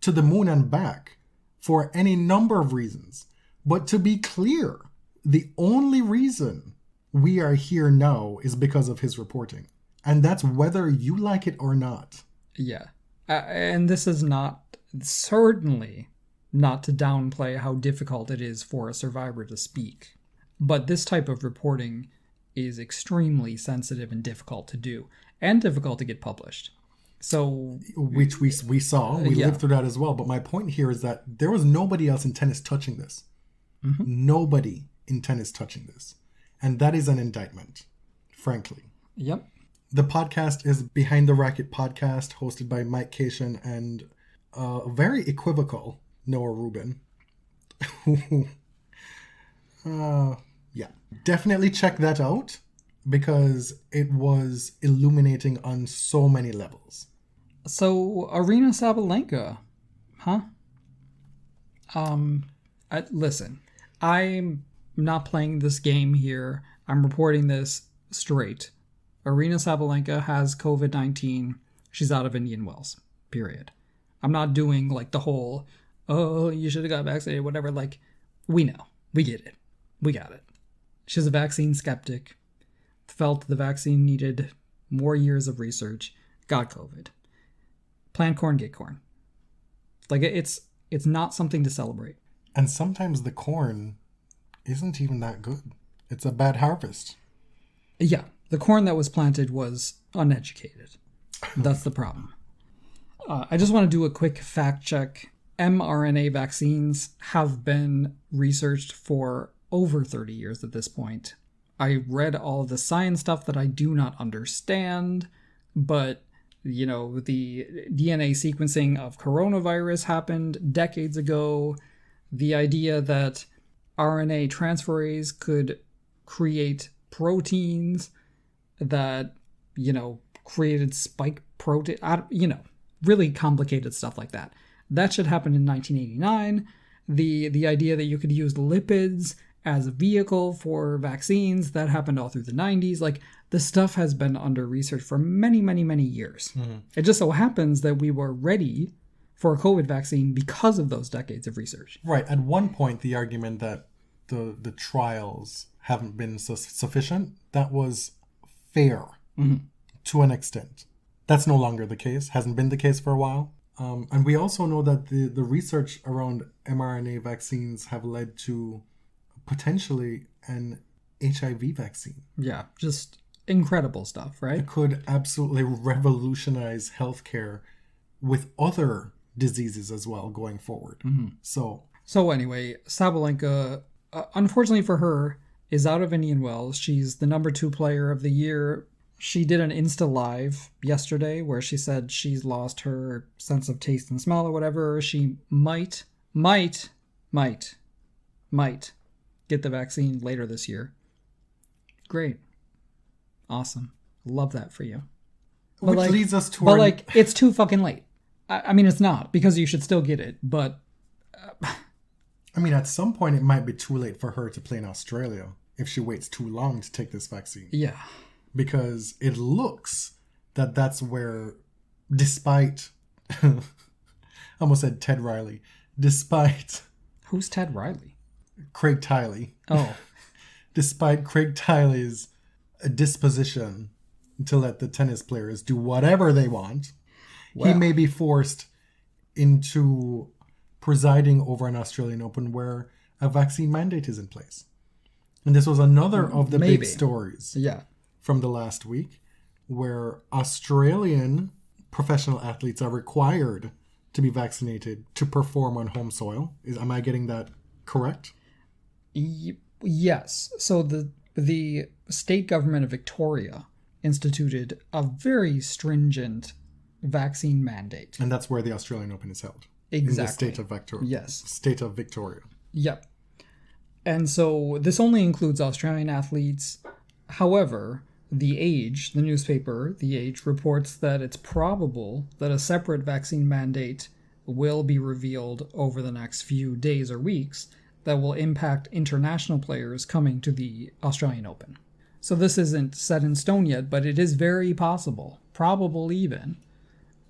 to the moon and back for any number of reasons. But to be clear, the only reason we are here now is because of his reporting. And that's whether you like it or not. Yeah. And this is certainly not to downplay how difficult it is for a survivor to speak. But this type of reporting is extremely sensitive and difficult to do, and difficult to get published. So, which we saw, we lived through that as well. But my point here is that there was nobody else in tennis touching this. Nobody in tennis touching this. And that is an indictment, frankly. Yep. The podcast is Behind the Racket Podcast, hosted by Mike Cation and very equivocal Noah Rubin. Yeah, definitely check that out because it was illuminating on so many levels. So, Aryna Sabalenka, huh? Listen, I'm not playing this game here. I'm reporting this straight. Aryna Sabalenka has COVID-19. She's out of Indian Wells, period. I'm not doing like the whole, oh, you should have got vaccinated, whatever. Like, we know. We get it. We got it. She's a vaccine skeptic. Felt the vaccine needed more years of research. Got COVID. Plant corn, get corn. Like, it's not something to celebrate. And sometimes the corn isn't even that good. It's a bad harvest. Yeah, the corn that was planted was uneducated. That's the problem. I just want to do a quick fact check. mRNA vaccines have been researched for over 30 years at this point. I read all of the science stuff that I do not understand, but, you know, the DNA sequencing of coronavirus happened decades ago. The idea that RNA transferase could create proteins that, you know, created spike protein, you know, really complicated stuff like that. That should happen in 1989. The idea that you could use lipids as a vehicle for vaccines, that happened all through the 90s. Like, this stuff has been under research for many, many, many years. Mm-hmm. It just so happens that we were ready for a COVID vaccine because of those decades of research. Right. At one point, the argument that the trials haven't been sufficient, that was fair to an extent. That's no longer the case. Hasn't been the case for a while. And we also know that the research around mRNA vaccines have led to potentially an HIV vaccine. Yeah, just incredible stuff, right? It could absolutely revolutionize healthcare with other diseases as well going forward. Mm-hmm. So anyway, Sabalenka, unfortunately for her, is out of Indian Wells. She's the number 2 player of the year. She did an Insta Live yesterday where she said she's lost her sense of taste and smell or whatever. She might get the vaccine later this year. Great. Awesome. Love that for you. Which leads us to... But, like, it's too fucking late. I mean, it's not, because you should still get it, but... I mean, at some point, it might be too late for her to play in Australia if she waits too long to take this vaccine. Yeah. Because it looks that that's where, despite... I almost said Ted Riley. Despite... Who's Ted Riley? Craig Tiley. Oh. Despite Craig Tiley's disposition to let the tennis players do whatever they want, he may be forced into presiding over an Australian Open where a vaccine mandate is in place. And this was another of the big stories from the last week, where Australian professional athletes are required to be vaccinated to perform on home soil. Am I getting that correct? Yes. So the state government of Victoria instituted a very stringent vaccine mandate. And that's where the Australian Open is held. Exactly. In the state of Victoria. Yes. State of Victoria. Yep. And so this only includes Australian athletes. However, The Age, the newspaper, The Age, reports that it's probable that a separate vaccine mandate will be revealed over the next few days or weeks that will impact international players coming to the Australian Open. So this isn't set in stone yet, but it is very possible, probable even,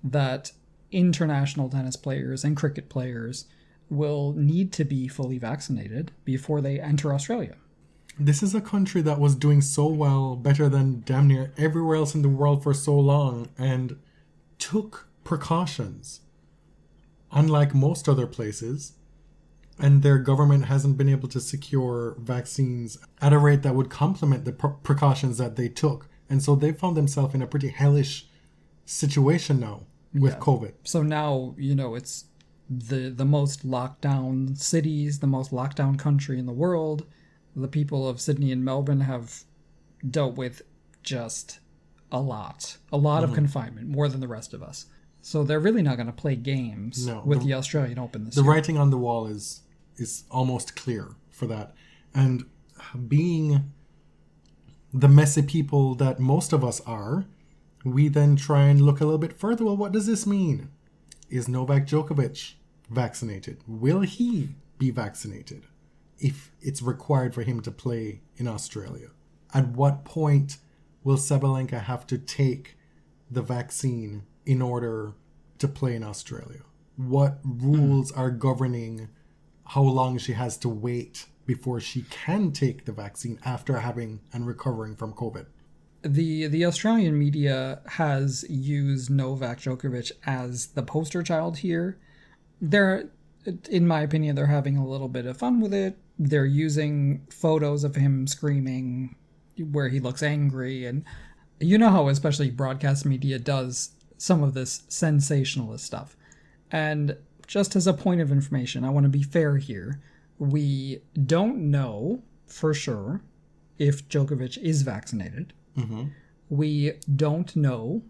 that international tennis players and cricket players will need to be fully vaccinated before they enter Australia. This is a country that was doing so well, better than damn near everywhere else in the world for so long, and took precautions, unlike most other places, and their government hasn't been able to secure vaccines at a rate that would complement the precautions that they took. And so they found themselves in a pretty hellish situation now with COVID. So now, you know, it's the most locked down cities, the most locked down country in the world. The people of Sydney and Melbourne have dealt with just a lot of confinement, more than the rest of us. So they're really not going to play games with the Australian Open this year. The writing on the wall is almost clear for that. And being the messy people that most of us are, we then try and look a little bit further. Well, what does this mean? Is Novak Djokovic vaccinated? Will he be vaccinated if it's required for him to play in Australia? At what point will Sabalenka have to take the vaccine in order to play in Australia? what rules are governing how long she has to wait before she can take the vaccine after having and recovering from COVID. The Australian media has used Novak Djokovic as the poster child here. They're, in my opinion, they're having a little bit of fun with it. They're using photos of him screaming where he looks angry. And you know how especially broadcast media does some of this sensationalist stuff. And just as a point of information, I want to be fair here. We don't know for sure if Djokovic is vaccinated. Mm-hmm. We don't know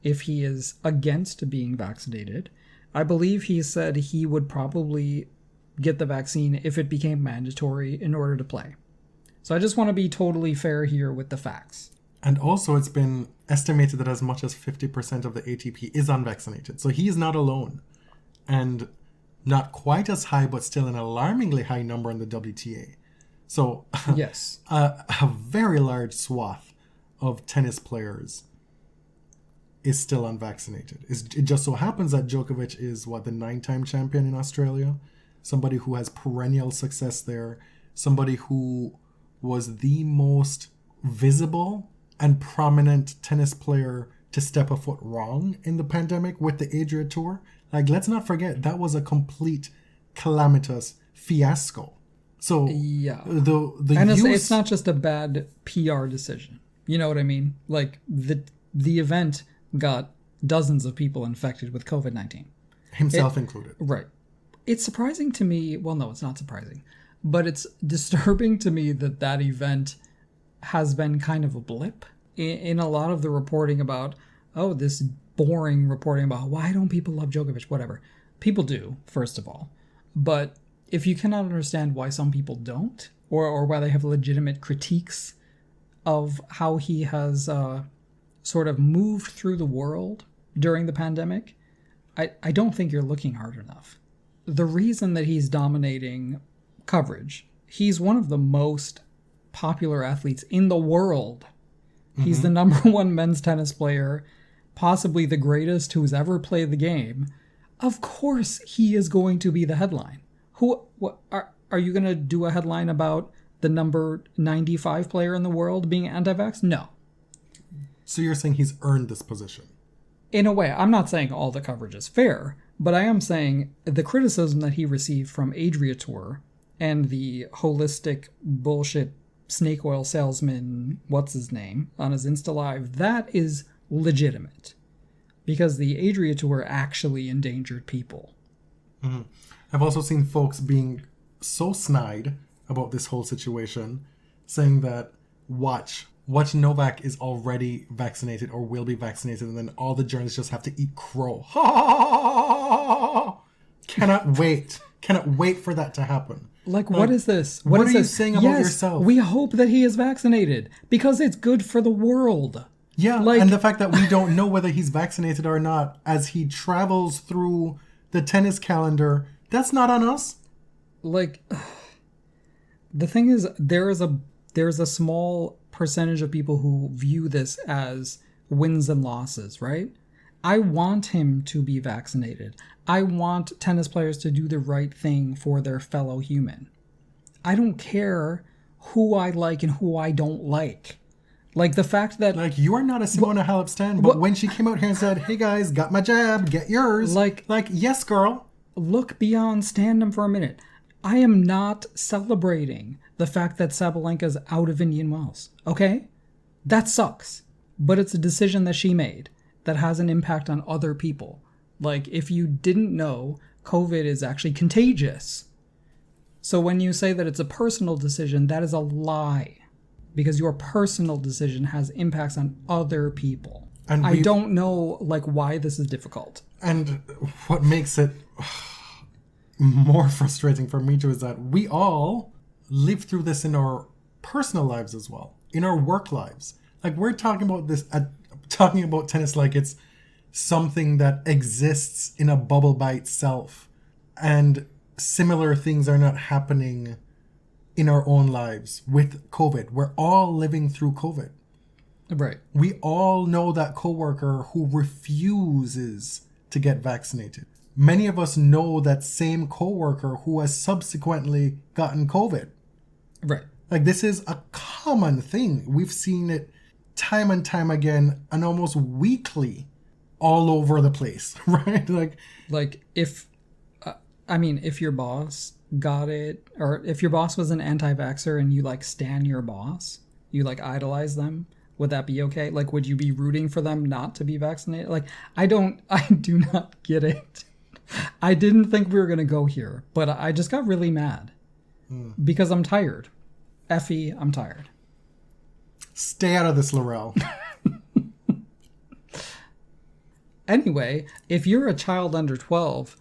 if he is against being vaccinated. I believe he said he would probably get the vaccine if it became mandatory in order to play. So I just want to be totally fair here with the facts. And also it's been estimated that as much as 50% of the ATP is unvaccinated. So he's not alone. And not quite as high, but still an alarmingly high number in the WTA. So yes, a very large swath of tennis players is still unvaccinated. It just so happens that Djokovic is, the 9-time champion in Australia? Somebody who has perennial success there. Somebody who was the most visible and prominent tennis player to step a foot wrong in the pandemic with the Adria Tour. Like, let's not forget, that was a complete calamitous fiasco. So, yeah. The and use... it's not just a bad PR decision. You know what I mean? Like, the event got dozens of people infected with COVID-19. Himself included. Right. It's surprising to me. Well, no, it's not surprising. But it's disturbing to me that event has been kind of a blip in a lot of the reporting about, this boring reporting about why don't people love Djokovic, whatever. People do, first of all. But if you cannot understand why some people don't, or why they have legitimate critiques of how he has sort of moved through the world during the pandemic, I don't think you're looking hard enough. The reason that he's dominating coverage, he's one of the most popular athletes in the world. Mm-hmm. He's the number one men's tennis player, possibly the greatest who's ever played the game. Of course he is going to be the headline. What are you going to do a headline about the number 95 player in the world being anti-vax? No. So you're saying he's earned this position? In a way, I'm not saying all the coverage is fair, but I am saying the criticism that he received from Adria Tour and the holistic bullshit snake oil salesman, what's his name, on his Insta Live, that is legitimate. Because the Adria Tour actually endangered people. Mm-hmm. I've also seen folks being so snide about this whole situation, saying that watch Novak is already vaccinated or will be vaccinated, and then all the journalists just have to eat crow. Cannot wait for that to happen. Like, what is this? What are you saying about yourself? We hope that he is vaccinated because it's good for the world. Yeah, and the fact that we don't know whether he's vaccinated or not as he travels through the tennis calendar, that's not on us. Like, the thing is, there's a small percentage of people who view this as wins and losses, right? I want him to be vaccinated. I want tennis players to do the right thing for their fellow human. I don't care who I like and who I don't like. Like, the fact that... Like, you are not a Simona Halep stan, but when she came out here and said, hey guys, got my jab, get yours. Like, yes, girl. Look beyond stand-up for a minute. I am not celebrating the fact that Sabalenka's out of Indian Wells, okay? That sucks. But it's a decision that she made that has an impact on other people. Like, if you didn't know, COVID is actually contagious. So when you say that it's a personal decision, that is a lie. Because your personal decision has impacts on other people. And I don't know, like, why this is difficult. And what makes it more frustrating for me too is that we all live through this in our personal lives as well, in our work lives. Like, we're talking about this, talking about tennis like it's something that exists in a bubble by itself, and similar things are not happening in our own lives with COVID. We're all living through COVID. Right. We all know that coworker who refuses to get vaccinated. many of us know that same coworker who has subsequently gotten COVID. Right. Like, this is a common thing. We've seen it time and time again and almost weekly all over the place, right? Like if your boss got it, or if your boss was an anti-vaxxer and you like stan your boss, you like idolize them, would that be okay? Like, would you be rooting for them not to be vaccinated? Like, I do not get it. I didn't think we were going to go here, but I just got really mad because I'm tired. Effie, I'm tired. Stay out of this, Laurel. Anyway, if you're a child under 12,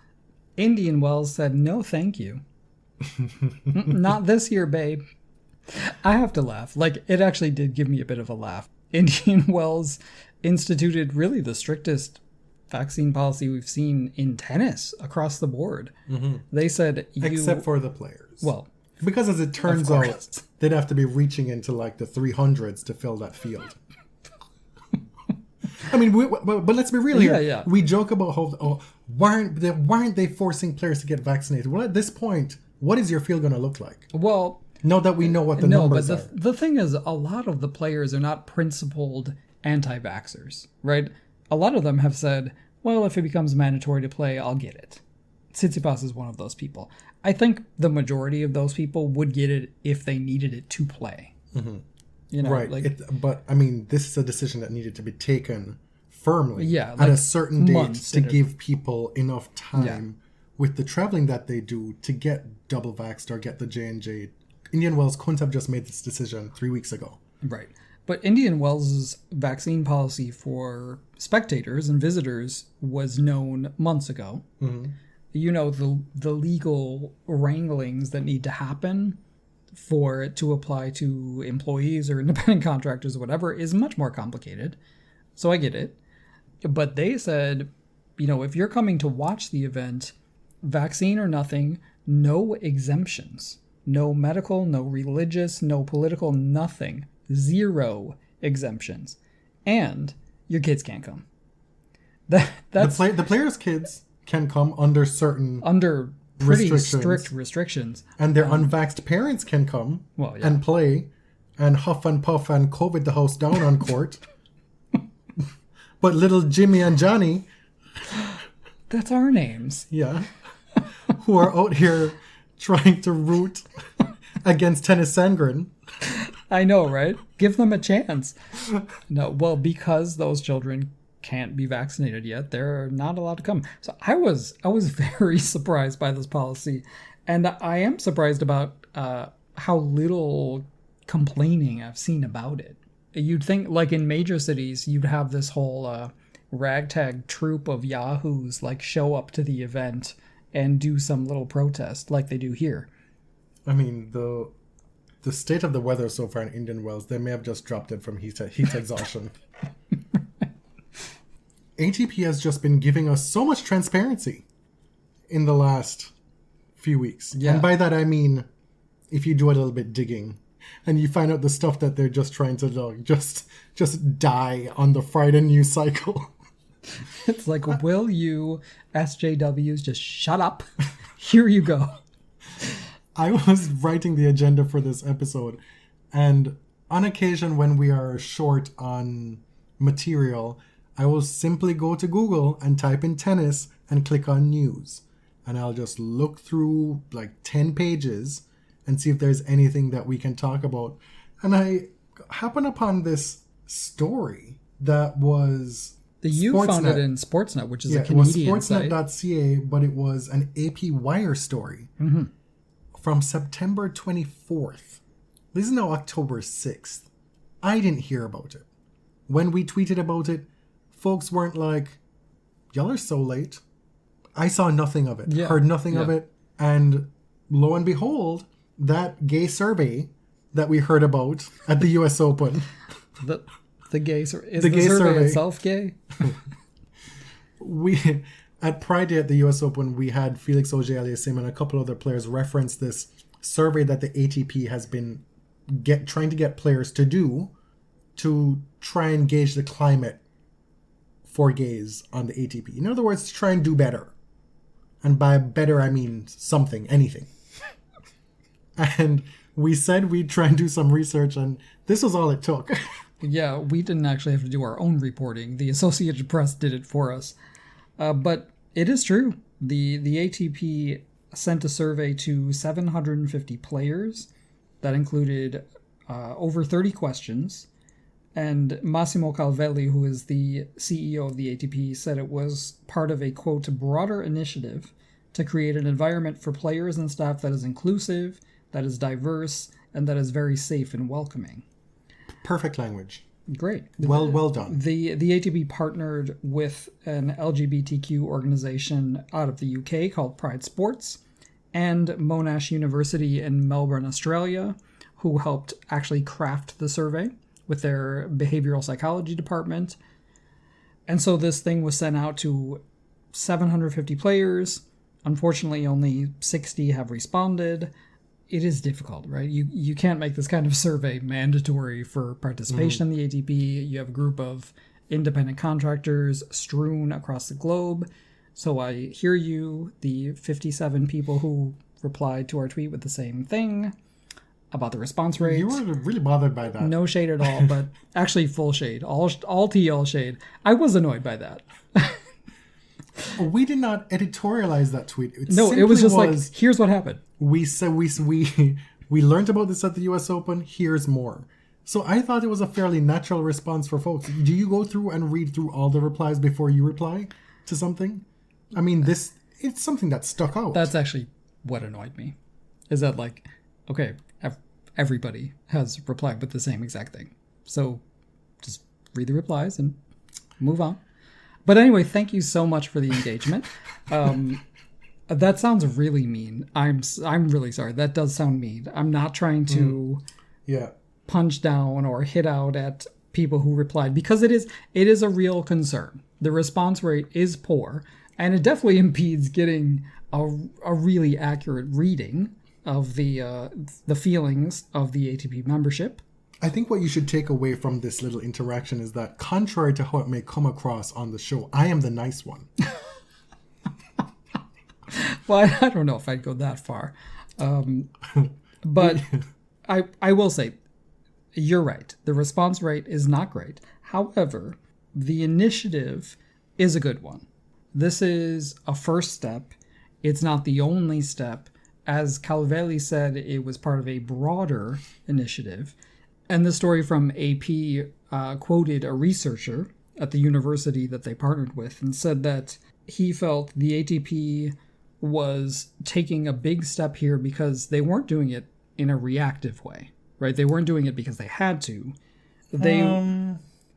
Indian Wells said no thank you. Not this year, babe. I have to laugh. Like, it actually did give me a bit of a laugh. Indian Wells instituted really the strictest vaccine policy we've seen in tennis across the board. Mm-hmm. They said except for the players. Well, because as it turns out, they'd have to be reaching into like the 300s to fill that field. I mean, but let's be real here. Yeah. We joke about how why aren't they forcing players to get vaccinated? Well, at this point, what is your field going to look like? Well, now that we know what the numbers are. The thing is, a lot of the players are not principled anti-vaxxers, right? A lot of them have said, well, if it becomes mandatory to play, I'll get it. Tsitsipas is one of those people. I think the majority of those people would get it if they needed it to play. Mm-hmm. You know, right. But, I mean, this is a decision that needed to be taken firmly at like a certain date to give people enough time with the traveling that they do to get double vaxxed or get the J&J. Indian Wells couldn't have just made this decision 3 weeks ago. Right. But Indian Wells' vaccine policy for spectators and visitors was known months ago. Mm-hmm. You know, the legal wranglings that need to happen for it to apply to employees or independent contractors or whatever is much more complicated. So I get it. But they said, you know, if you're coming to watch the event, vaccine or nothing, no exemptions. No medical, no religious, no political, nothing. 0 exemptions. And your kids can't come. That's the players' kids can come under pretty strict restrictions. And their unvaxxed parents can come and play and huff and puff and COVID the house down on court. But little Jimmy and Johnny... That's our names. Yeah. Who are out here trying to root against Tennis Sandgren. I know, right? Give them a chance. No, well, because those children can't be vaccinated yet, they're not allowed to come. So I was very surprised by this policy, and I am surprised about how little complaining I've seen about it. You'd think, like in major cities, you'd have this whole ragtag troop of yahoos like show up to the event and do some little protest like they do here. I mean, the state of the weather so far in Indian Wells, they may have just dropped it from heat exhaustion. ATP has just been giving us so much transparency in the last few weeks. Yeah. And by that I mean, if you do a little bit digging and you find out the stuff that they're just trying to just die on the Friday news cycle. It's like, will you SJWs just shut up? Here you go. I was writing the agenda for this episode, and on occasion when we are short on material, I will simply go to Google and type in tennis and click on news. And I'll just look through like 10 pages and see if there's anything that we can talk about. And I happen upon this story that was... You found it in Sportsnet, which is a Canadian site. It was sportsnet.ca, but it was an AP Wire story from September 24th. This is now October 6th. I didn't hear about it. When we tweeted about it, folks weren't like, y'all are so late. I saw nothing of it, heard nothing of it. And lo and behold, that gay survey that we heard about at the US Open. The gay survey. Is the gay survey itself gay? We at Pride Day at the US Open, we had Felix Auger-Aliassime and a couple other players reference this survey that the ATP has been trying to get players to do to try and gauge the climate for gays on the ATP. In other words, to try and do better. And by better, I mean something, anything. And we said we'd try and do some research, and this was all it took. Yeah, we didn't actually have to do our own reporting. The Associated Press did it for us. But it is true. The ATP sent a survey to 750 players that included over 30 questions. And Massimo Calvelli, who is the CEO of the ATP, said it was part of a, quote, broader initiative to create an environment for players and staff that is inclusive, that is diverse, and that is very safe and welcoming. Perfect language. Great. Well done. The ATP partnered with an LGBTQ organization out of the UK called Pride Sports and Monash University in Melbourne, Australia, who helped actually craft the survey with their behavioral psychology department. And so this thing was sent out to 750 players. Unfortunately, only 60 have responded. It is difficult, right? You can't make this kind of survey mandatory for participation in the ATP. You have a group of independent contractors strewn across the globe. So I hear you, the 57 people who replied to our tweet with the same thing about the response rate. You were really bothered by that. No shade at all, but actually full shade. All TL shade. I was annoyed by that. We did not editorialize that tweet. It was just like, here's what happened. We said we learned about this at the US Open. Here's more. So I thought it was a fairly natural response for folks. Do you go through and read through all the replies before you reply to something? I mean, it's something that stuck out. That's actually what annoyed me. Is that like, okay, everybody has replied with the same exact thing. So just read the replies and move on. But anyway, thank you so much for the engagement. That sounds really mean. I'm really sorry. That does sound mean. I'm not trying to punch down or hit out at people who replied, because it is a real concern. The response rate is poor, and it definitely impedes getting a really accurate reading of the feelings of the ATP membership. I think what you should take away from this little interaction is that, contrary to how it may come across on the show, I am the nice one. Well, I don't know if I'd go that far. But I will say, you're right. The response rate is not great. However, the initiative is a good one. This is a first step. It's not the only step. As Calvelli said, it was part of a broader initiative. And the story from AP quoted a researcher at the university that they partnered with and said that he felt the ATP was taking a big step here because they weren't doing it in a reactive way, right? They weren't doing it because they had to.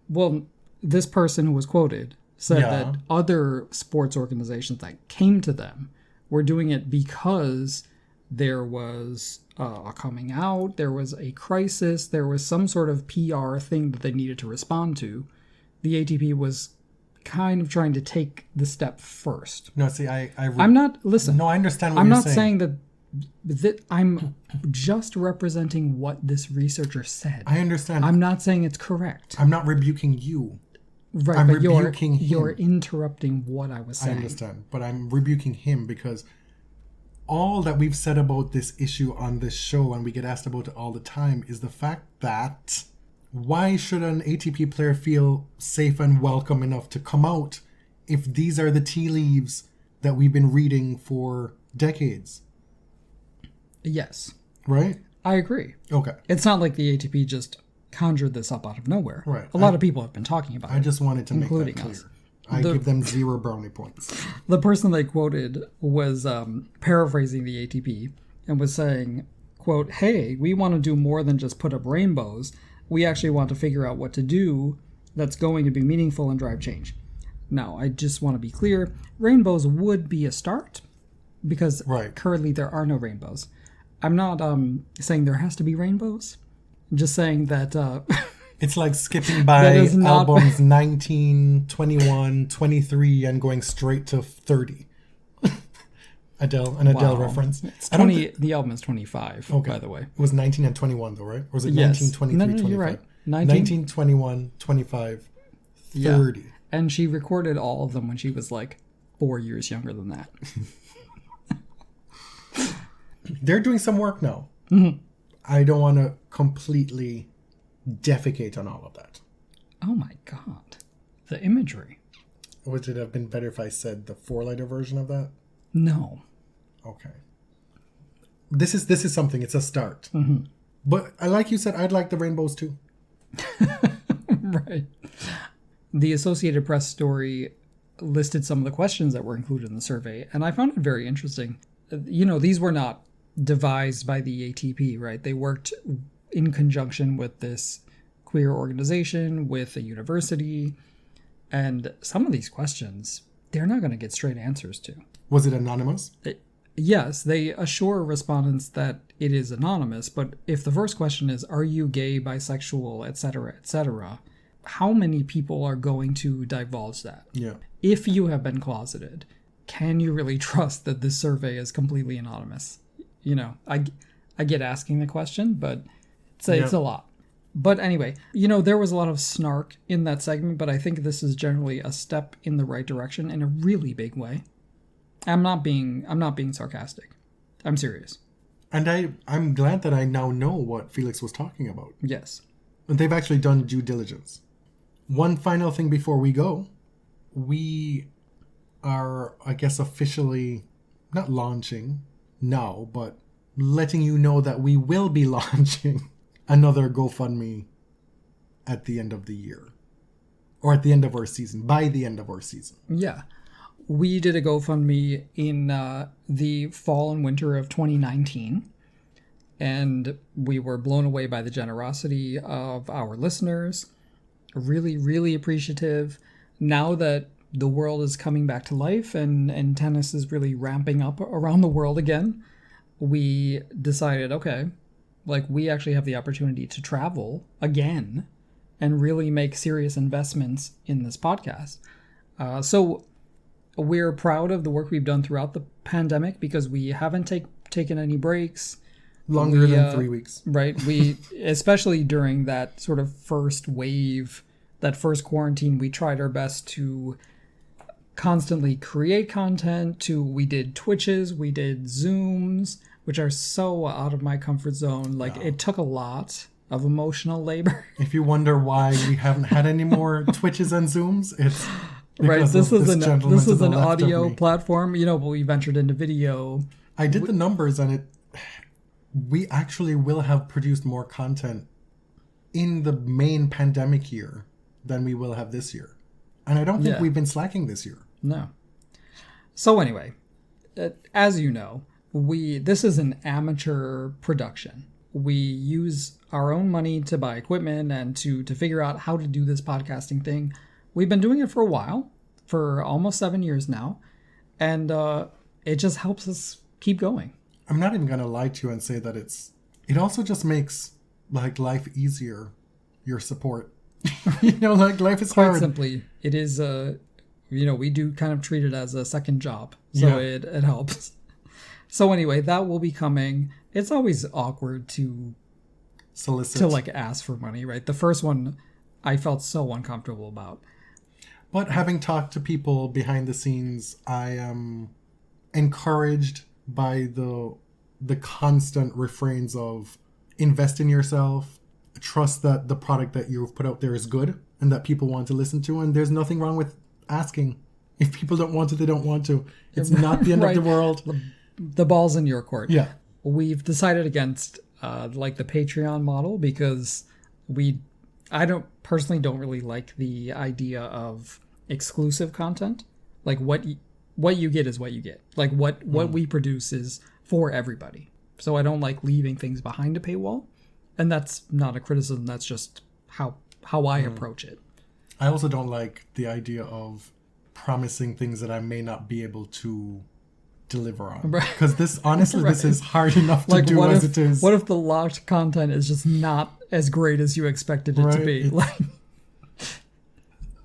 Well, this person who was quoted said that other sports organizations that came to them were doing it because there was a coming out, there was a crisis, there was some sort of PR thing that they needed to respond to. The ATP was kind of trying to take the step first. No, see, I'm not, listen. No, I understand what I'm you're not saying. saying that I'm just representing what this researcher said. I understand. I'm not saying it's correct. I'm not rebuking you. Right, I'm but rebuking him. You're interrupting what I was saying. I understand, but I'm rebuking him because all that we've said about this issue on this show, and we get asked about it all the time, is the fact that why should an ATP player feel safe and welcome enough to come out if these are the tea leaves that we've been reading for decades? Yes. Right? I agree. Okay. It's not like the ATP just conjured this up out of nowhere. Right. A lot of people have been talking about it. I just wanted to make that clear. Us. I give them 0 brownie points. The person they quoted was paraphrasing the ATP and was saying, quote, "Hey, we want to do more than just put up rainbows. We actually want to figure out what to do that's going to be meaningful and drive change." Now, I just want to be clear. Rainbows would be a start because currently there are no rainbows. I'm not saying there has to be rainbows. I'm just saying that... It's like skipping by albums 19, 21, 23 and going straight to 30. Adele reference. It's 20, the album is 25, by the way. It was 19 and 21 though, right? Or was it Yes. 19, 23, 25? You're right. 19, 21, 25, 30. Yeah. And she recorded all of them when she was like 4 years younger than that. They're doing some work now. Mm-hmm. I don't want to completely defecate on all of that. Oh my God. The imagery. Would it have been better if I said the 4-letter version of that? No. Okay. This is something. It's a start. Mm-hmm. But like you said, I'd like the rainbows too. Right. The Associated Press story listed some of the questions that were included in the survey, and I found it very interesting. These were not devised by the ATP, right? They worked in conjunction with this queer organization, with a university, and some of these questions, they're not going to get straight answers to. Was it anonymous? Yes, they assure respondents that it is anonymous, but if the first question is, are you gay, bisexual, etc., how many people are going to divulge that? Yeah. If you have been closeted, can you really trust that this survey is completely anonymous? I get asking the question, but it's a lot. But anyway, there was a lot of snark in that segment, but I think this is generally a step in the right direction in a really big way. I'm not being sarcastic. I'm serious. And I'm glad that I now know what Felix was talking about. Yes. And they've actually done due diligence. One final thing before we go. We are, I guess, officially not launching now, but letting you know that we will be launching another GoFundMe at the end of the year. Or at the end of our season. By the end of our season. Yeah. We did a GoFundMe in the fall and winter of 2019, and we were blown away by the generosity of our listeners. Really, really appreciative. Now that the world is coming back to life and tennis is really ramping up around the world again, we decided, okay, we actually have the opportunity to travel again and really make serious investments in this podcast. So we're proud of the work we've done throughout the pandemic because we haven't taken any breaks. Longer than 3 weeks. Right. We, especially during that sort of first wave, that first quarantine, we tried our best to constantly create content. We did Twitches, we did Zooms, which are so out of my comfort zone. It took a lot of emotional labor. If you wonder why we haven't had any more Twitches and Zooms, it's... Right, this is an audio platform, but we ventured into video. I did the numbers, and we actually will have produced more content in the main pandemic year than we will have this year. And I don't think we've been slacking this year. No. So anyway, as you know, this is an amateur production. We use our own money to buy equipment and to figure out how to do this podcasting thing. We've been doing it for a while, for almost 7 years now, and it just helps us keep going. I'm not even going to lie to you and say that it also just makes life easier, your support. Life is hard. Quite simply, it is, we do kind of treat it as a second job, so it helps. So anyway, that will be coming. It's always awkward to solicit, to ask for money, right? The first one I felt so uncomfortable about. But having talked to people behind the scenes, I am encouraged by the constant refrains of invest in yourself, trust that the product that you've put out there is good and that people want to listen to, and there's nothing wrong with asking. If people don't want to, they don't want to. It's not the end of the world. The ball's in your court. Yeah. We've decided against the Patreon model because I don't really like the idea of exclusive content. What you get is what you get. What we produce is for everybody. So I don't like leaving things behind a paywall, and that's not a criticism. That's just how I approach it. I also don't like the idea of promising things that I may not be able to deliver on. Because this is hard enough to do as it is. What if the locked content is just not as great as you expected it to be?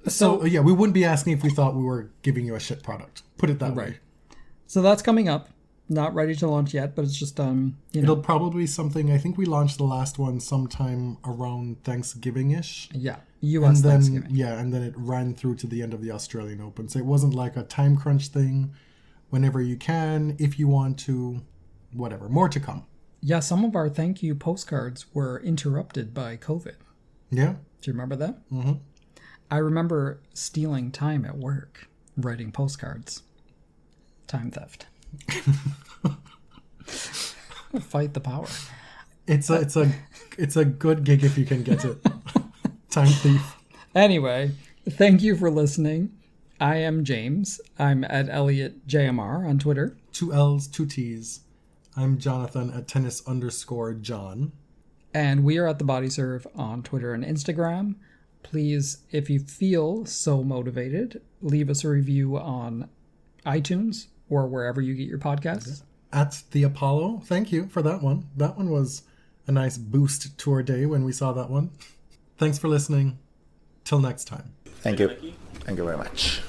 So we wouldn't be asking if we thought we were giving you a shit product. Put it that way. So that's coming up. Not ready to launch yet, but it's just It'll probably be something. I think we launched the last one sometime around Thanksgiving-ish. Yeah, U.S. And then, Thanksgiving. yeah, and then it ran through to the end of the Australian Open. So it wasn't like a time crunch thing. Whenever you can, if you want to, whatever. More to come. Yeah, some of our thank you postcards were interrupted by COVID. Yeah. Do you remember that? Mm-hmm. I remember stealing time at work, writing postcards. Time theft. Fight the power. It's a good gig if you can get it. Time thief. Anyway, thank you for listening. I am James. I'm at ElliotJMR on Twitter. 2 L's, 2 T's. I'm Jonathan at tennis_John. And we are at The Body Serve on Twitter and Instagram. Please, if you feel so motivated, leave us a review on iTunes or wherever you get your podcasts. At the Apollo. Thank you for that one. That one was a nice boost to our day when we saw that one. Thanks for listening. Till next time. Thank you. Thank you very much.